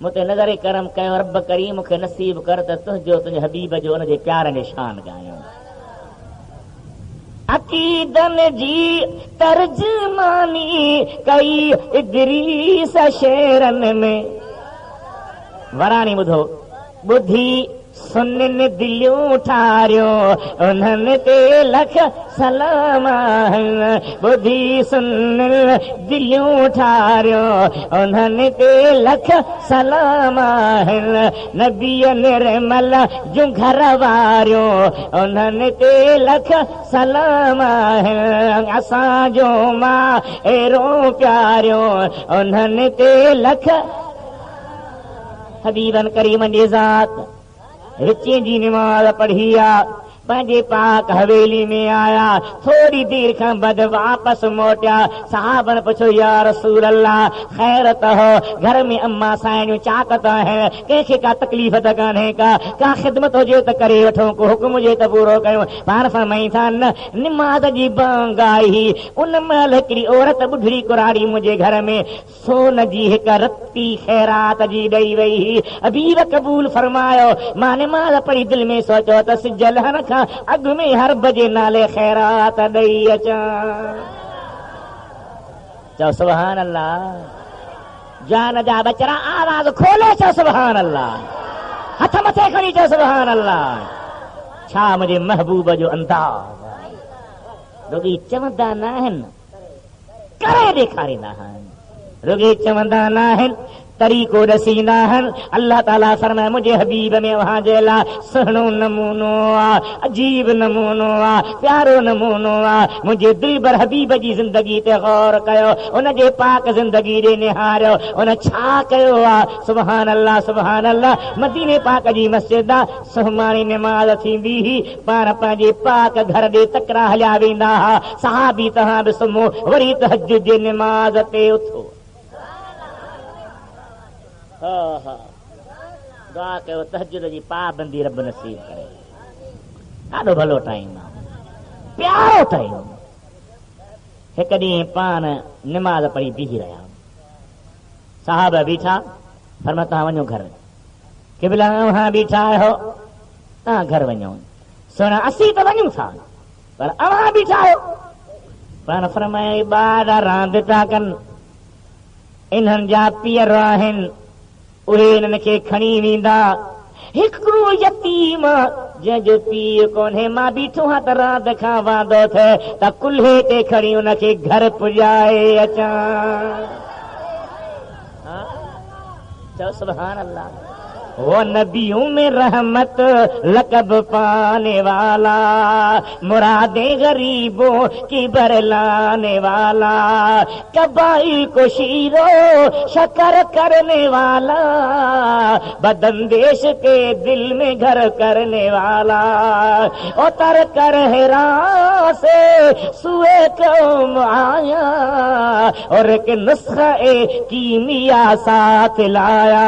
Speaker 1: मूं ते नज़र करम कयो रब करीम मूंखे नसीब कर त तुंहिंजो तुंहिंजे हबीब जो हुनजे प्यार में शान ॻायो अक़ीदनि जी तर्जुमानी कई इदरीस शेरनि में वराणी ॿुधो ॿुधी सुननि दिलियूं ठारियो उन्हनि ते लख सलाम आहिनि ॿुधी सुननि दिलियूं ठारियो उन्हनि ते लख सलाम आहिनि नबीअ निर्मल जो घर वारियो उन्हनि ते लख सलाम आहिनि असांजो मां एरो प्यारियो उन्हनि ते लख हबीबन करीमन जी ज़ात रिची जी नमाज़ पढ़ी आहे पंहिंजे पाक हवेली में आया थोड़ी देर खां बाद वापस मोटिया साहबन पुछो या रसूल अल्लाह खैर त हो घर में अम्मा साइणियूं चाकत आहिनि कंहिंखे का तकलीफ़ त कान्हे का ख़िदमत हुजे त करे वठो को हुकुम हुजे त पूरो कयूं पाण फरमाई था न निमाज़ जी बांग आई उन महिल हिकिड़ी औरत ॿुढड़ी कुराड़ी मुंहिंजे घर में सोन जी हिकु रती ख़ैरात जी ॾेई वई हबीब क़बूल फरमायो मां निमाज़ पढ़ी दिलि में सोचियो त सिज लहण अचा अग में हर बजे नाले खैरात ॾेई अचा। चओ सुभान अल्लाह। जान जा बचरा आवाज खोले चओ सुभान अल्लाह। हथ मथे खणी चओ सुभान अल्लाह। छा मुंहिंजे महबूब जो अंदाज़। रुॻी चवंदा न आहिनि, करे ॾेखारींदा आहिनि। रुॻी चवंदा न आहिनि, तरीक़ो ॾसींदा आहिनि। अल्लाह ताला फरमाए मुंहिंजे हबीब में वहां जे लाइ सुहिणो नमूनो आहे, अजीब नमूनो आहे, प्यारो नमूनो आहे। मुंहिंजे दिलबर हबीब जी ज़िंदगी ते गौर कयो, उन जे पाक ज़िंदगी ॾे निहारियो, उन छा कयो आहे। सुभान अल्लाह सुभान अल्लाह। मदीने पाक जी मस्जिद आहे, सुहमानी निमाज़ थींदी हुई, पाण पंहिंजे पाक घर ॾे तकरा हलिया वेंदा हुआ। सहाबी तव्हां बि सुम्हो, वरी तहज्जुद जी निमाज़ ते उथो। दुआ कयो तहज्जुद जी पाबंदी रब नसीब करे। ॾाढो भलो टाइम आहे, प्यारो टाइम। हिकु ॾींहुं पाण निमाज़ पढ़ी बीही रहिया, साहब बीठा, फरमाया तव्हां वञो घर। क़िबला अव्हां बीठा आहियो, तव्हां घर वञो। सुन असीं त वञूं था, पर अव्हां बीठा आहियो। पाण फरमाया ॿार रांदि था कनि, इन्हनि जा पीअर आहिनि, उहे हिननि खे खणी वेंदा। हिकिड़ो यतीम जंहिंजो पीउ कोन्हे, मां बीठो आहियां त रांदि खां वांदो थिए त कुल्हे ते खणी हुनखे घर पुॼाए अचां। चओ सुभान अल्लाह। वो नबियों में रहमत लकब पाने वाला, मुरादे गरीबों की बरलाने वाला, कबाइल को शीरो शकर करने वाला, बदंदेश के दिल में घर करने वाला, उतर कर हेरा से सुए कौम आया और एक नुस्खा कीमिया साथ लाया।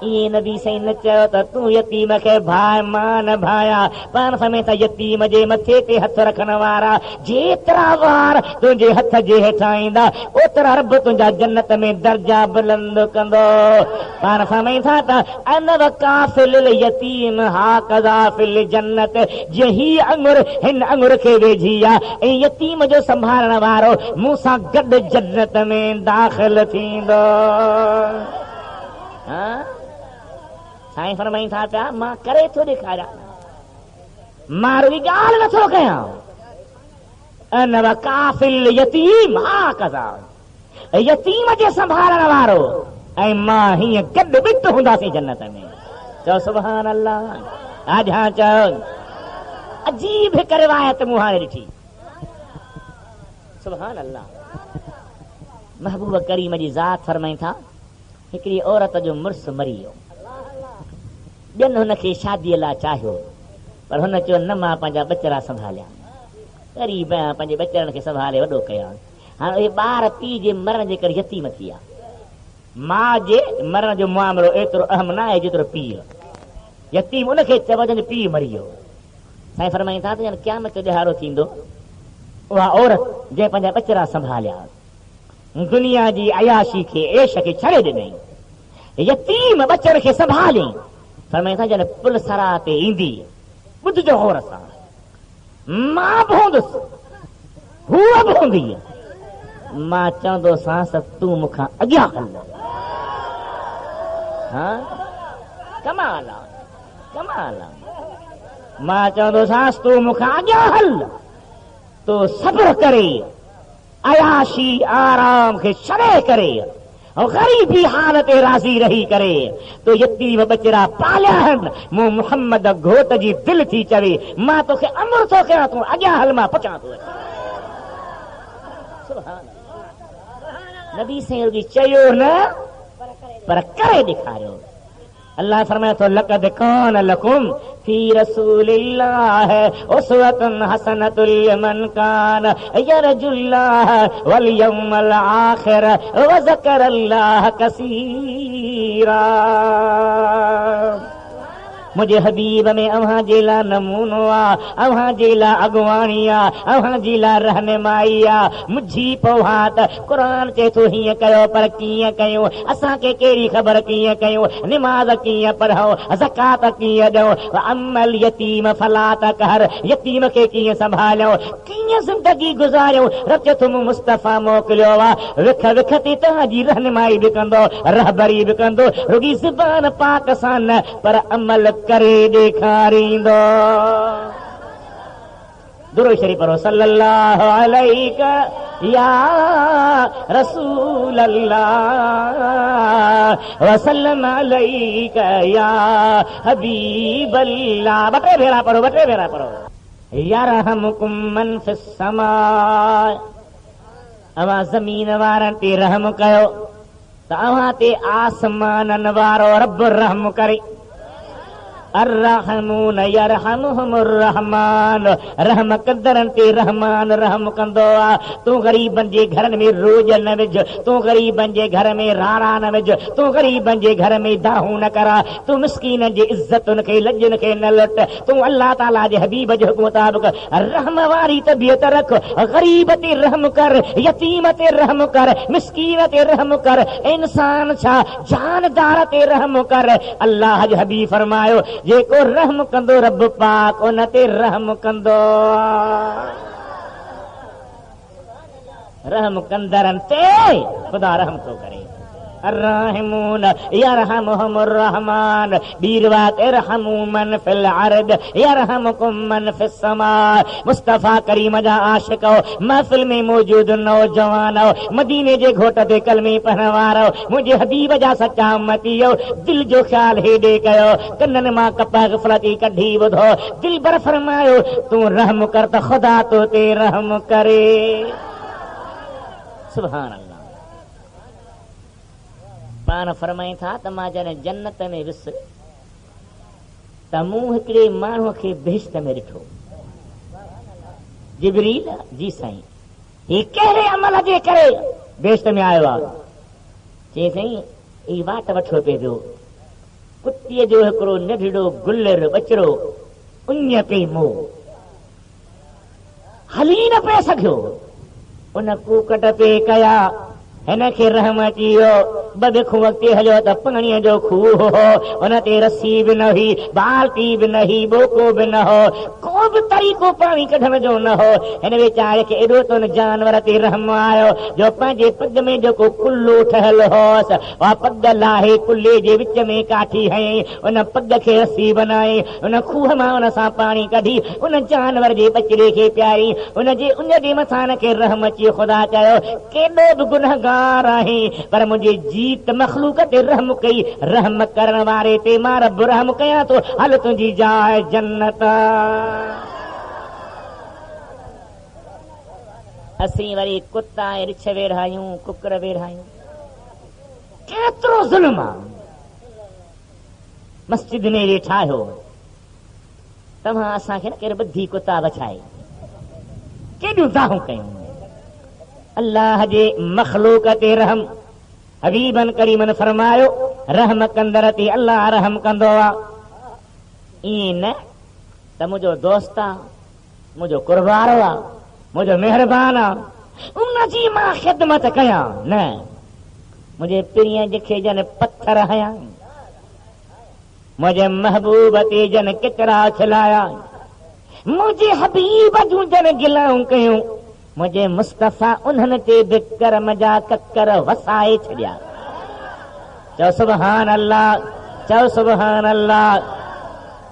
Speaker 1: ये नबी सही न चयो त तूं यतीम खे भाए मां न भाया। पाण समय त यतीम जे मथे ते हथ रखण वारा जेतिरा वार तुंहिंजे हथ जे हेठां ईंदा, ओतिरा रब तुंहिंजा जन्नत में दर्जा बुलंद कंदो। पाण समय था त अनव काफिल यतीम हा कज़ा फिल जन्नत, जे ही अंगुर हिन अंगुर खे वेझी आहे ऐं यतीम जो संभालण वारो मूं सां गॾु जन्नत में दाख़िल थींदो। साईं फरमाईं था पिया मां करे थो ॾेखारियां, मां रुॻी ॻाल्हि नथो कयां। अनव काफिल यतीम हा कज़ा, यतीम जे संभालण वारो ऐं मां हीअं गॾु ॿिट हूंदासीं जन्नत में। चओ सुभान अल्लाह। आजा चओ अजीब हिकु रिवायत मूं हाणे ॾिठी। सुभान अल्लाह। महबूब करीम जी ज़ात फरमाईं था हिकिड़ी औरत जो मुड़ुसु मरी वियो, ॿियनि हुनखे शादीअ लाइ चाहियो, पर हुन चयो न मां पंहिंजा बचड़ा संभालिया, ग़रीब आहियां, पंहिंजे बचड़नि खे संभाले वॾो कया। हाणे उहे ॿार पीउ जे मरण जे करे यतीम थी विया। माउ जे मरण जो मामिलो एतिरो अहम न आहे जेतिरो पीउ। यतीम उनखे चइबो जंहिंजो पीउ मरी वियो। साईं फरमाईं था त क़यामत जो ॾिहाड़ो थींदो, उहा औरत जंहिं पंहिंजा बचड़ा संभालिया, दुनिया जी अयाशी खे ऐश खे छॾे ॾिनई, यतीम बचड़ खे संभाली। फरमाईं था जॾहिं पुल सरा ते ईंदी, ॿुधजो गौर सां, मां बि हूंदुसि, हूअ बि हूंदी, मां चवंदोसांसि तूं मूंखां अॻियां हल। कमाल कमाल। मां चवंदोसांसि तूं मूंखां अॻियां हल, तो सब्र करे अयाशी आराम खे छॾे करे ऐं ग़रीबी हालत राज़ी रही करे तो यतीम बचड़ा पालिया आहिनि। मूं मुहम्मद घोट जी दिलि थी चवे मां तोखे अमर थो कयां, तूं अॻियां हल, मां पुछां थो। नबी साईं रुॻी चयो न, पर करे ॾेखारियो। अल्लाह फरमाए थो लक़द कान लकुम फी रसूलिल्लाह उसवतुन हसनतुल लिमन कान यरजुल्लाह वल यौमल आखिर व ज़करल्लाह कसीरा। मुझे हबीब में अव्हां जेला नमूनो आ, अव्हां जेला अगवाणी आ, अव्हां जेला रहनुमाई आ। मुझी पौहात कुरान चे तो हीअं कयो, पर कीअं कयूं? असांखे कहिड़ी ख़बर कीअं कयूं? निमाज़ कीअं पढ़ूं, ज़कात कीअं ॾियूं? अमल यतीम फला तक़हर, यतीम खे कीअं संभालियूं, कीअं ज़िंदगी गुज़ारियूं? रब चए थो मूं मुस्तफ़ा मोकिलियो आहे, विख विख ते तव्हांजी रहनुमाई बि कंदो, रहबरी बि कंदो, रुॻी ज़ुबान पाक सां न पर अमल करे ॾेखारींदो। दुरूद शरीफ़ पढ़ो, सल्लल्लाहु अलैहि या रसूल अल्लाह वसल्लम अलैका या हबीब अल्लाह। बटे भेरा पढ़ो, बटे भेरा पढ़ो। यरहमुकुम मन फिस समा, अवां ज़मीन वारनि ते रहम कयो त अवां ते आसमाननि वारो रब रहम करे। अर्रहमून यरहमुहुमुर रहमान, रहम कंदड़नि ते रहमान रहम कंदो आ। तूं ग़रीबनि जे घरनि में रोज न विझ, तूं ग़रीबनि जे घर में राणा न विझ, तूं ग़रीबनि जे घर में दाहूं न करा, तूं मिस्कीननि जी इज़तुनि खे लॼनि खे न लुट, तूं अल्लाह ताला जे हबीब जे हुकुम मुताबिक़ रहम वारी तबियत रख। ग़रीब ते रहम कर, यतीम ते रहम कर, मिस्कीन ते रहम कर, इंसान छा जानदार ते रहम कर। अल्लाह जो हबीब फरमायो, जेको रहम कंदो रब पाक उन ते रहम कंदो। रहम कंदड़नि ते ख़ुदा रहम थो करे। अर्रहमून यरहमुहुमुर रहमान, बीरवात इरहमू मन फिल अर्द यरहमुकुम मन फिस समा। मुस्तफ़ा करीम जा आशिको, महफ़िल में मौजूद नौजवानो, मदीने जे घोट ते कलमे पढ़ण वारो, मुंहिंजे हबीब जा सचा उम्मतीयो, दिल जो ख़्याल हेॾे कयो, कननि मां कप ग़फ़लती कढी ॿुधो। दिल बर फरमायो, तूं रहम कर त ख़ुदा तो ते रहम करे। सुभान अल्लाह। पाण फरमाई था त मां जॾहिं जन्नत में वियुसि त मूं हिकिड़े माण्हूअ खे बेहिश्त में ॾिठो। जिब्रील, जी साईं, ही कहिड़े अमल जे करे बेहिश्त में आयो आहे? चई साईं, ही वाट वठो पियो, कुतीअ जो हिकिड़ो नंढड़ो गुलर बचिड़ो उञ पई मोह, हली न पियो सघियो, उन कूकट पे कया, हिन खे रहम अची वियो। ॿ बिखूं अॻिते हलियो त पाणीअ जो खूह हो, उन ते रस्सी बि न हुई, बाल्टी बि न हुई, ॿोको बि न हो, को बि तरीक़ो पाणी कढण जो न हो। हिन वीचारे खे एॾो त हुन जानवर ते रहम आयो जो पंहिंजे पग में जेको कुल्लो ठहियल होसि, उहा पग लाहे कुल्ले जे विच में काठी हयईं, उन पग खे रस्सी बनाई, उन खूह मां उन सां पाणी कढी उन जानवर जे बचिड़े खे पियारी, उन जे मथां खे रहम अची। ख़ुदा चयो, केॾो बि गुनहगार आहीं पर मुंहिंजे जीत मखलूक ते रहम कई, रहम करण वारे ते मां रब रहम कयां थो, हल तुंहिंजी जाइ जन्नत। असीं वरी कुता ऐं रिछ वेढ़ायूं, कुकर वेढ़ायूं, केतिरो ज़ुल्म आहे। मस्जिद में वेठा आहियो, तव्हां असांखे न केरु ॿुधी कुता बछाए, केॾियूं दाहूं कयूं। अल्लाह जे मखलूक ते रहम, हबीबन करीमन फरमायो, रहम कंदड़ ते अल्लाह रहम कंदो आहे। ईअं न त मुंहिंजो दोस्त आहे, मुंहिंजो कुरबारो आहे, मुंहिंजो महिरबान आहे, उनजी मां ख़िदमत कयां, न मुंहिंजे पीअ जंहिंखे जन पत्थर हयां, मुंहिंजे महबूब ते जन किचरा खिलाया, मुंहिंजे हबीब जूं जन गिलाऊं कयूं, मुंहिंजे मुस्तफ़ा उन्हनि ते बि करम जा ककर वसाए छॾिया। चओ सुभान अल्लाह, चओ सुभान अल्लाह।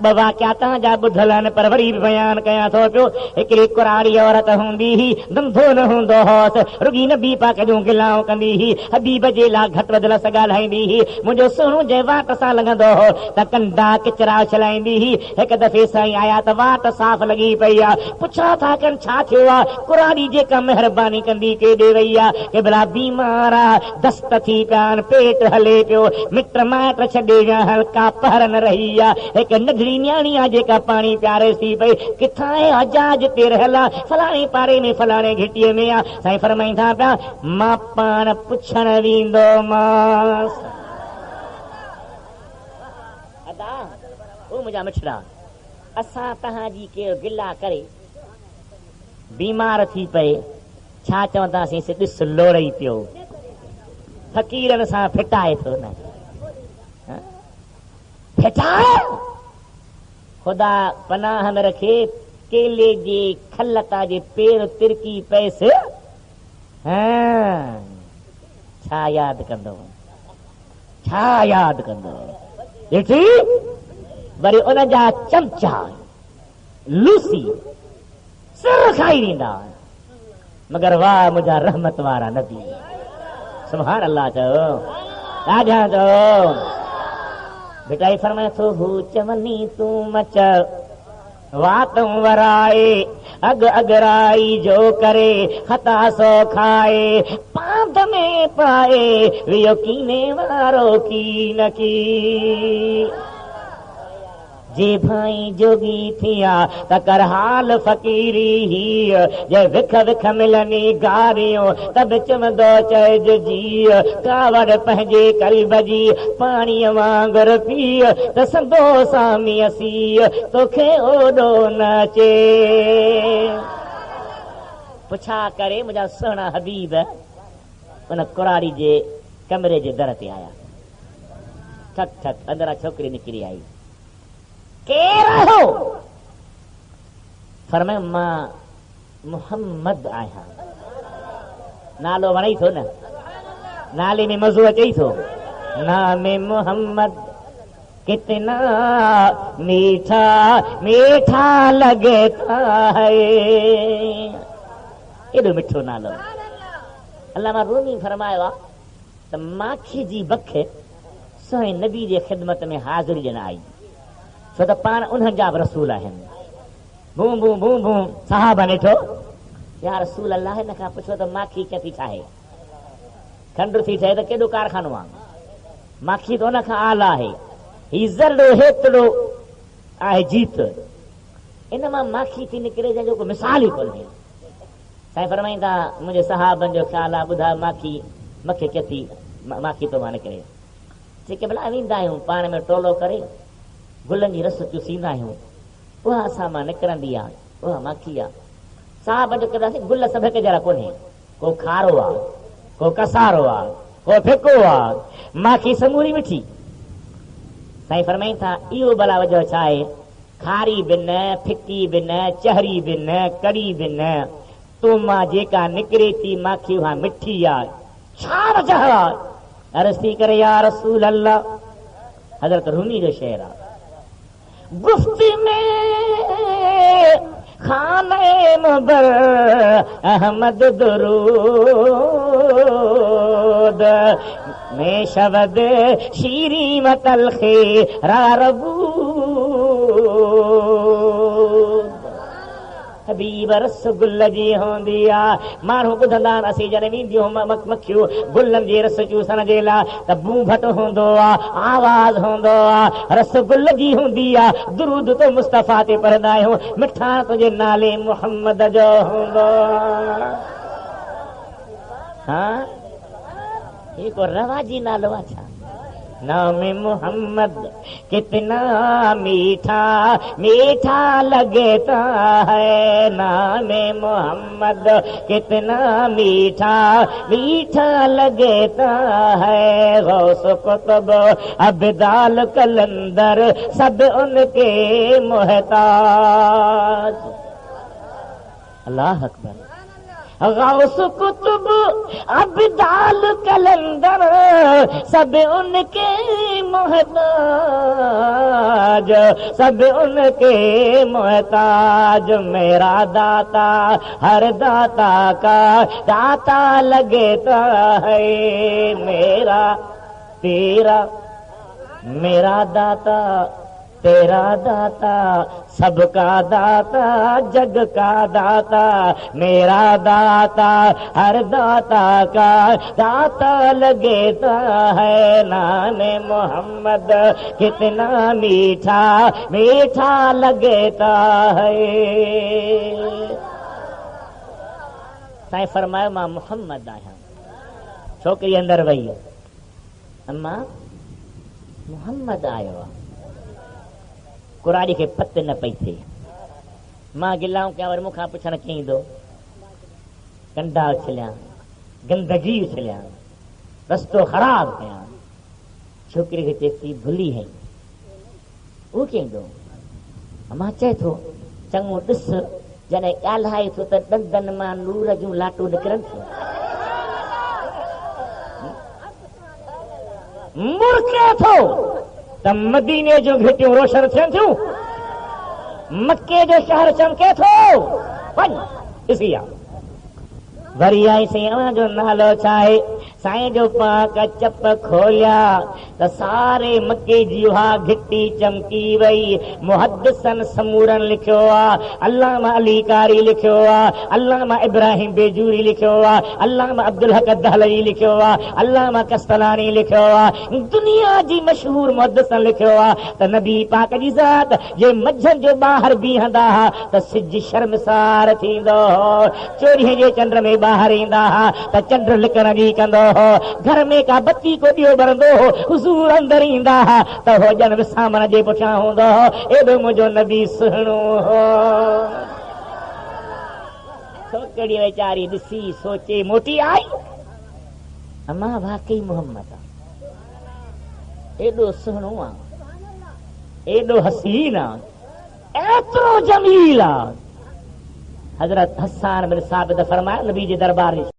Speaker 1: ॿ वाक़िया तव्हांजा ॿुधल आहिनि पर वरी बि बयान कयां थो पियो। हिकिड़ी कुराड़ी औरत हूंदी हुई, धंधो न हूंदो होसि, रुॻी नबी पाक जूं गिलाऊं कंदी हुई, हबीब जे लाइ घटि वधि लस ॻाल्हाईंदी हुई। मुंहिंजो सुहिणो जंहिं वाट सां लंघंदो हो त कंदा किचरा उछलाईंदी हुई। हिकु दफ़े साईं आया त वाट साफ़ लॻी पई आहे, पुछा था कनि छा थियो आहे? कुराड़ी जेका महिरबानी कंदी केॾे वई आहे? के भला बीमार आहे, दस्त थी पिया आहिनि, पेट हले पियो, मिट माइट छॾे विया, हल्का पहर न रही आहे। हिकु नंढड़ी न्याणी आहे जेका पाणी प्यारे थी पई, किथां आहे? हजाज ते रहियल आहे, फलाणे पारे में, फलाणे घिटीअ में आहे। साईं फरमाईंदा पिया, मां पाण पुछण वेंदोमांसि। मुंहिंजा मिठड़ा असां तव्हांजी केरु गिला करे बीमार थी पए छा चवंदासीं ॾिस लोड़ई पियो फ़कीरनि सां फिटाए थो न फिटाए ख़ुदा पनाह में रखे केले जे खलता जे पेर तिरकी पैस छा यादि कंदो छा यादि कंदो ॾिठी वरी उन जा चमचा लूसी सिर खाई ॾींदा मगर वाह मुंहिंजा रहमत वारा नबी सुभान अल्लाह चओ ॾाढा चओ बेटा फरमाए थो हू चवनी तूं मच वातूं वराए अग अगराई जो करे खता सो खाए पांध में पाए वियो कीने वारो की न की जे भाई जोगी थिया त कर हाल फ़कीरी ही जे विख विख मिलनी गारियूं त विच में दो चइज जी कावड़ पंहिंजे कल्ब जी पाणीअ वांगर पी त संदो सामी असी तोखे ओॾो न चे पुछा करे मुंहिंजा सुहिणा हबीब उन कुराड़ी जे कमरे जे दर ते आया ठक ठक अंदरां छोकिरी निकिरी आई केर आहियो फरमायो मां मुहम्मद आहियां नालो वणई थो न नाले में मज़ो अचई थो नामे मोहम्मद कितना मीठा मीठा लगता है एॾो मिठो नालो अल्लामा रूमी फरमायो आहे त माखी जी बख सोहे नबी जे ख़िदमत में हाज़िरी ॾियण आई छो त पाण उन्हनि जा बि रसूल आहिनि बूं बूं बूं बूं सहाबा ॾिठो या रसूल अल्लाह हिन खां पुछो त माखी कीअं थी ठाहे खंडु थी ठहे त केॾो कारखानो आहे माखी त उन खां आला आहे ही ज़रड़ो हेतिरो आहे जीत इन मां माखी थी निकिरे जंहिंजो को मिसाल ई कोन्हे साईं फरमाईंदा मुंहिंजे सहाबनि जो ख़्यालु आहे ॿुधा माखी मूंखे कीअं थी माखी तो मां निकिरे जेके भला वेंदा आहियूं पाण में टोलो करे गुलनि जी रस चुसींदा आहियूं उहा असां मां निकिरंदी आहे उहा माखी आहे साहब जो कंदासीं गुल सभ हिक जहिड़ा कोन्हे को खारो आहे को कसारो आहे को फिको आहे माखी समूरी मिठी साईं फरमाईं था इहो भला वजह छा आहे खारी बि न फिकी बि न चहरी बि न कड़ी बि न तो मां जेका निकिरे थी माखी उहा मिठी आहे छा वजह आहे अर्ज़ थी करे या रसूल अल्लाह हज़रत रूमी जो शेर आहे गुफ्त में खाने मुबर अहमद दुरूद में शबद शीरी मतलखे रारबूद हबीब रसगुल जी हूंदी आहे माण्हू ॿुधंदा आहिनि असीं जॾहिं वेंदियूं मखियूं गुलनि जे रस चूसण जे लाइ त बूंभट हूंदो आहे आवाज़ हूंदो आहे रसगुल जी हूंदी आहे दुरूद तो मुस्तफ़ा ते पढ़ंदा आहियूं मिठाण तुंहिंजे नाले मुहम्मद जो हूंदो हा ही को रवाजी नालो आहे छा नामे मोहम्मद कितना मीठा मीठा लगता है नामे मोहम्मद कितना मीठा मीठा लगता है गौस कुतुब अब्दाल कलंदर सब उनके मोहताज अल्लाह अकबर गौस कुतुब अब्दाल कलंदर सब उनके मोहताज सब उनके मोहताज मेरा दाता हर दाता का दाता लगता है मेरा तेरा मेरा दाता तेरा दाता सबका दाता जग का दाता मेरा दाता हर दाता का दाता लगता है नाने मोहम्मद कितना मीठा मीठा लगता है साईं फरमायो मां मोहम्मद आहियां छोकिरी अंदर वई अम्मा मोहम्मद आयो आहे कुराड़ी के पत न पई थे। मां गिलाऊं कया वरी मूंखां पुछण कीअं ईंदो। कंडा उछलिया, गंदगी उछलिया, रस्तो ख़राब कया। छोकिरी खे चएसि भुली है उहो कीअं ईंदो। मां चए थो चङो ॾिस जॾहिं ॻाल्हाए थो त ॾंदनि मां नूर जूं लाटूं निकिरनि थियूं। मुड़के थो त मदीने जूं घिटियूं रोशन थियनि थियूं, मके जो शहर चमके थो। वञ ॾिसी आ। वरी आई साईं जो नालो छा आहे? साईं जो पाक चप खोलिया त सारे मके जी उहा घिटी चमकी वई। मुहद्दिसन समूरन लिखियो आहे, अल्लामा अली कारी लिखियो आहे, अल्लामा इब्राहिम बेजूरी लिखियो आहे, अल्लामा अब्दुल हक दहलवी लिखियो आहे, अल्लामा कस्तलानी लिखियो आहे। दुनिया जी मशहूर मुहद्दिसन लिखियो आहे त नबी पाक जी ज़ात जे मंझंदि जो ॿाहिरि बीहंदा हुआ त सिज शर्मसार थींदो हो। चोरीअ जे चंड में ॿाहिरि ईंदा हुआ त चंड लिकण जी कंदो हो। घर में का बत्ती को ॾियो ॿरंदो हो, हुज़ूर अंदरि ईंदा हुआ त हो ॼण विसामण जे पुठियां हूंदो हो। एॾो मुंहिंजो नबी सुहिणो हो। छोकिरी वीचारी ॾिसी सोचे मोटी आई, अमां वाकई मोहम्मद एॾो सुहिणो आहे, एॾो हसीन आहे, एतिरो जमील आहे। हज़रत हसान बिन साबित फरमाया नबी जे दरबार जी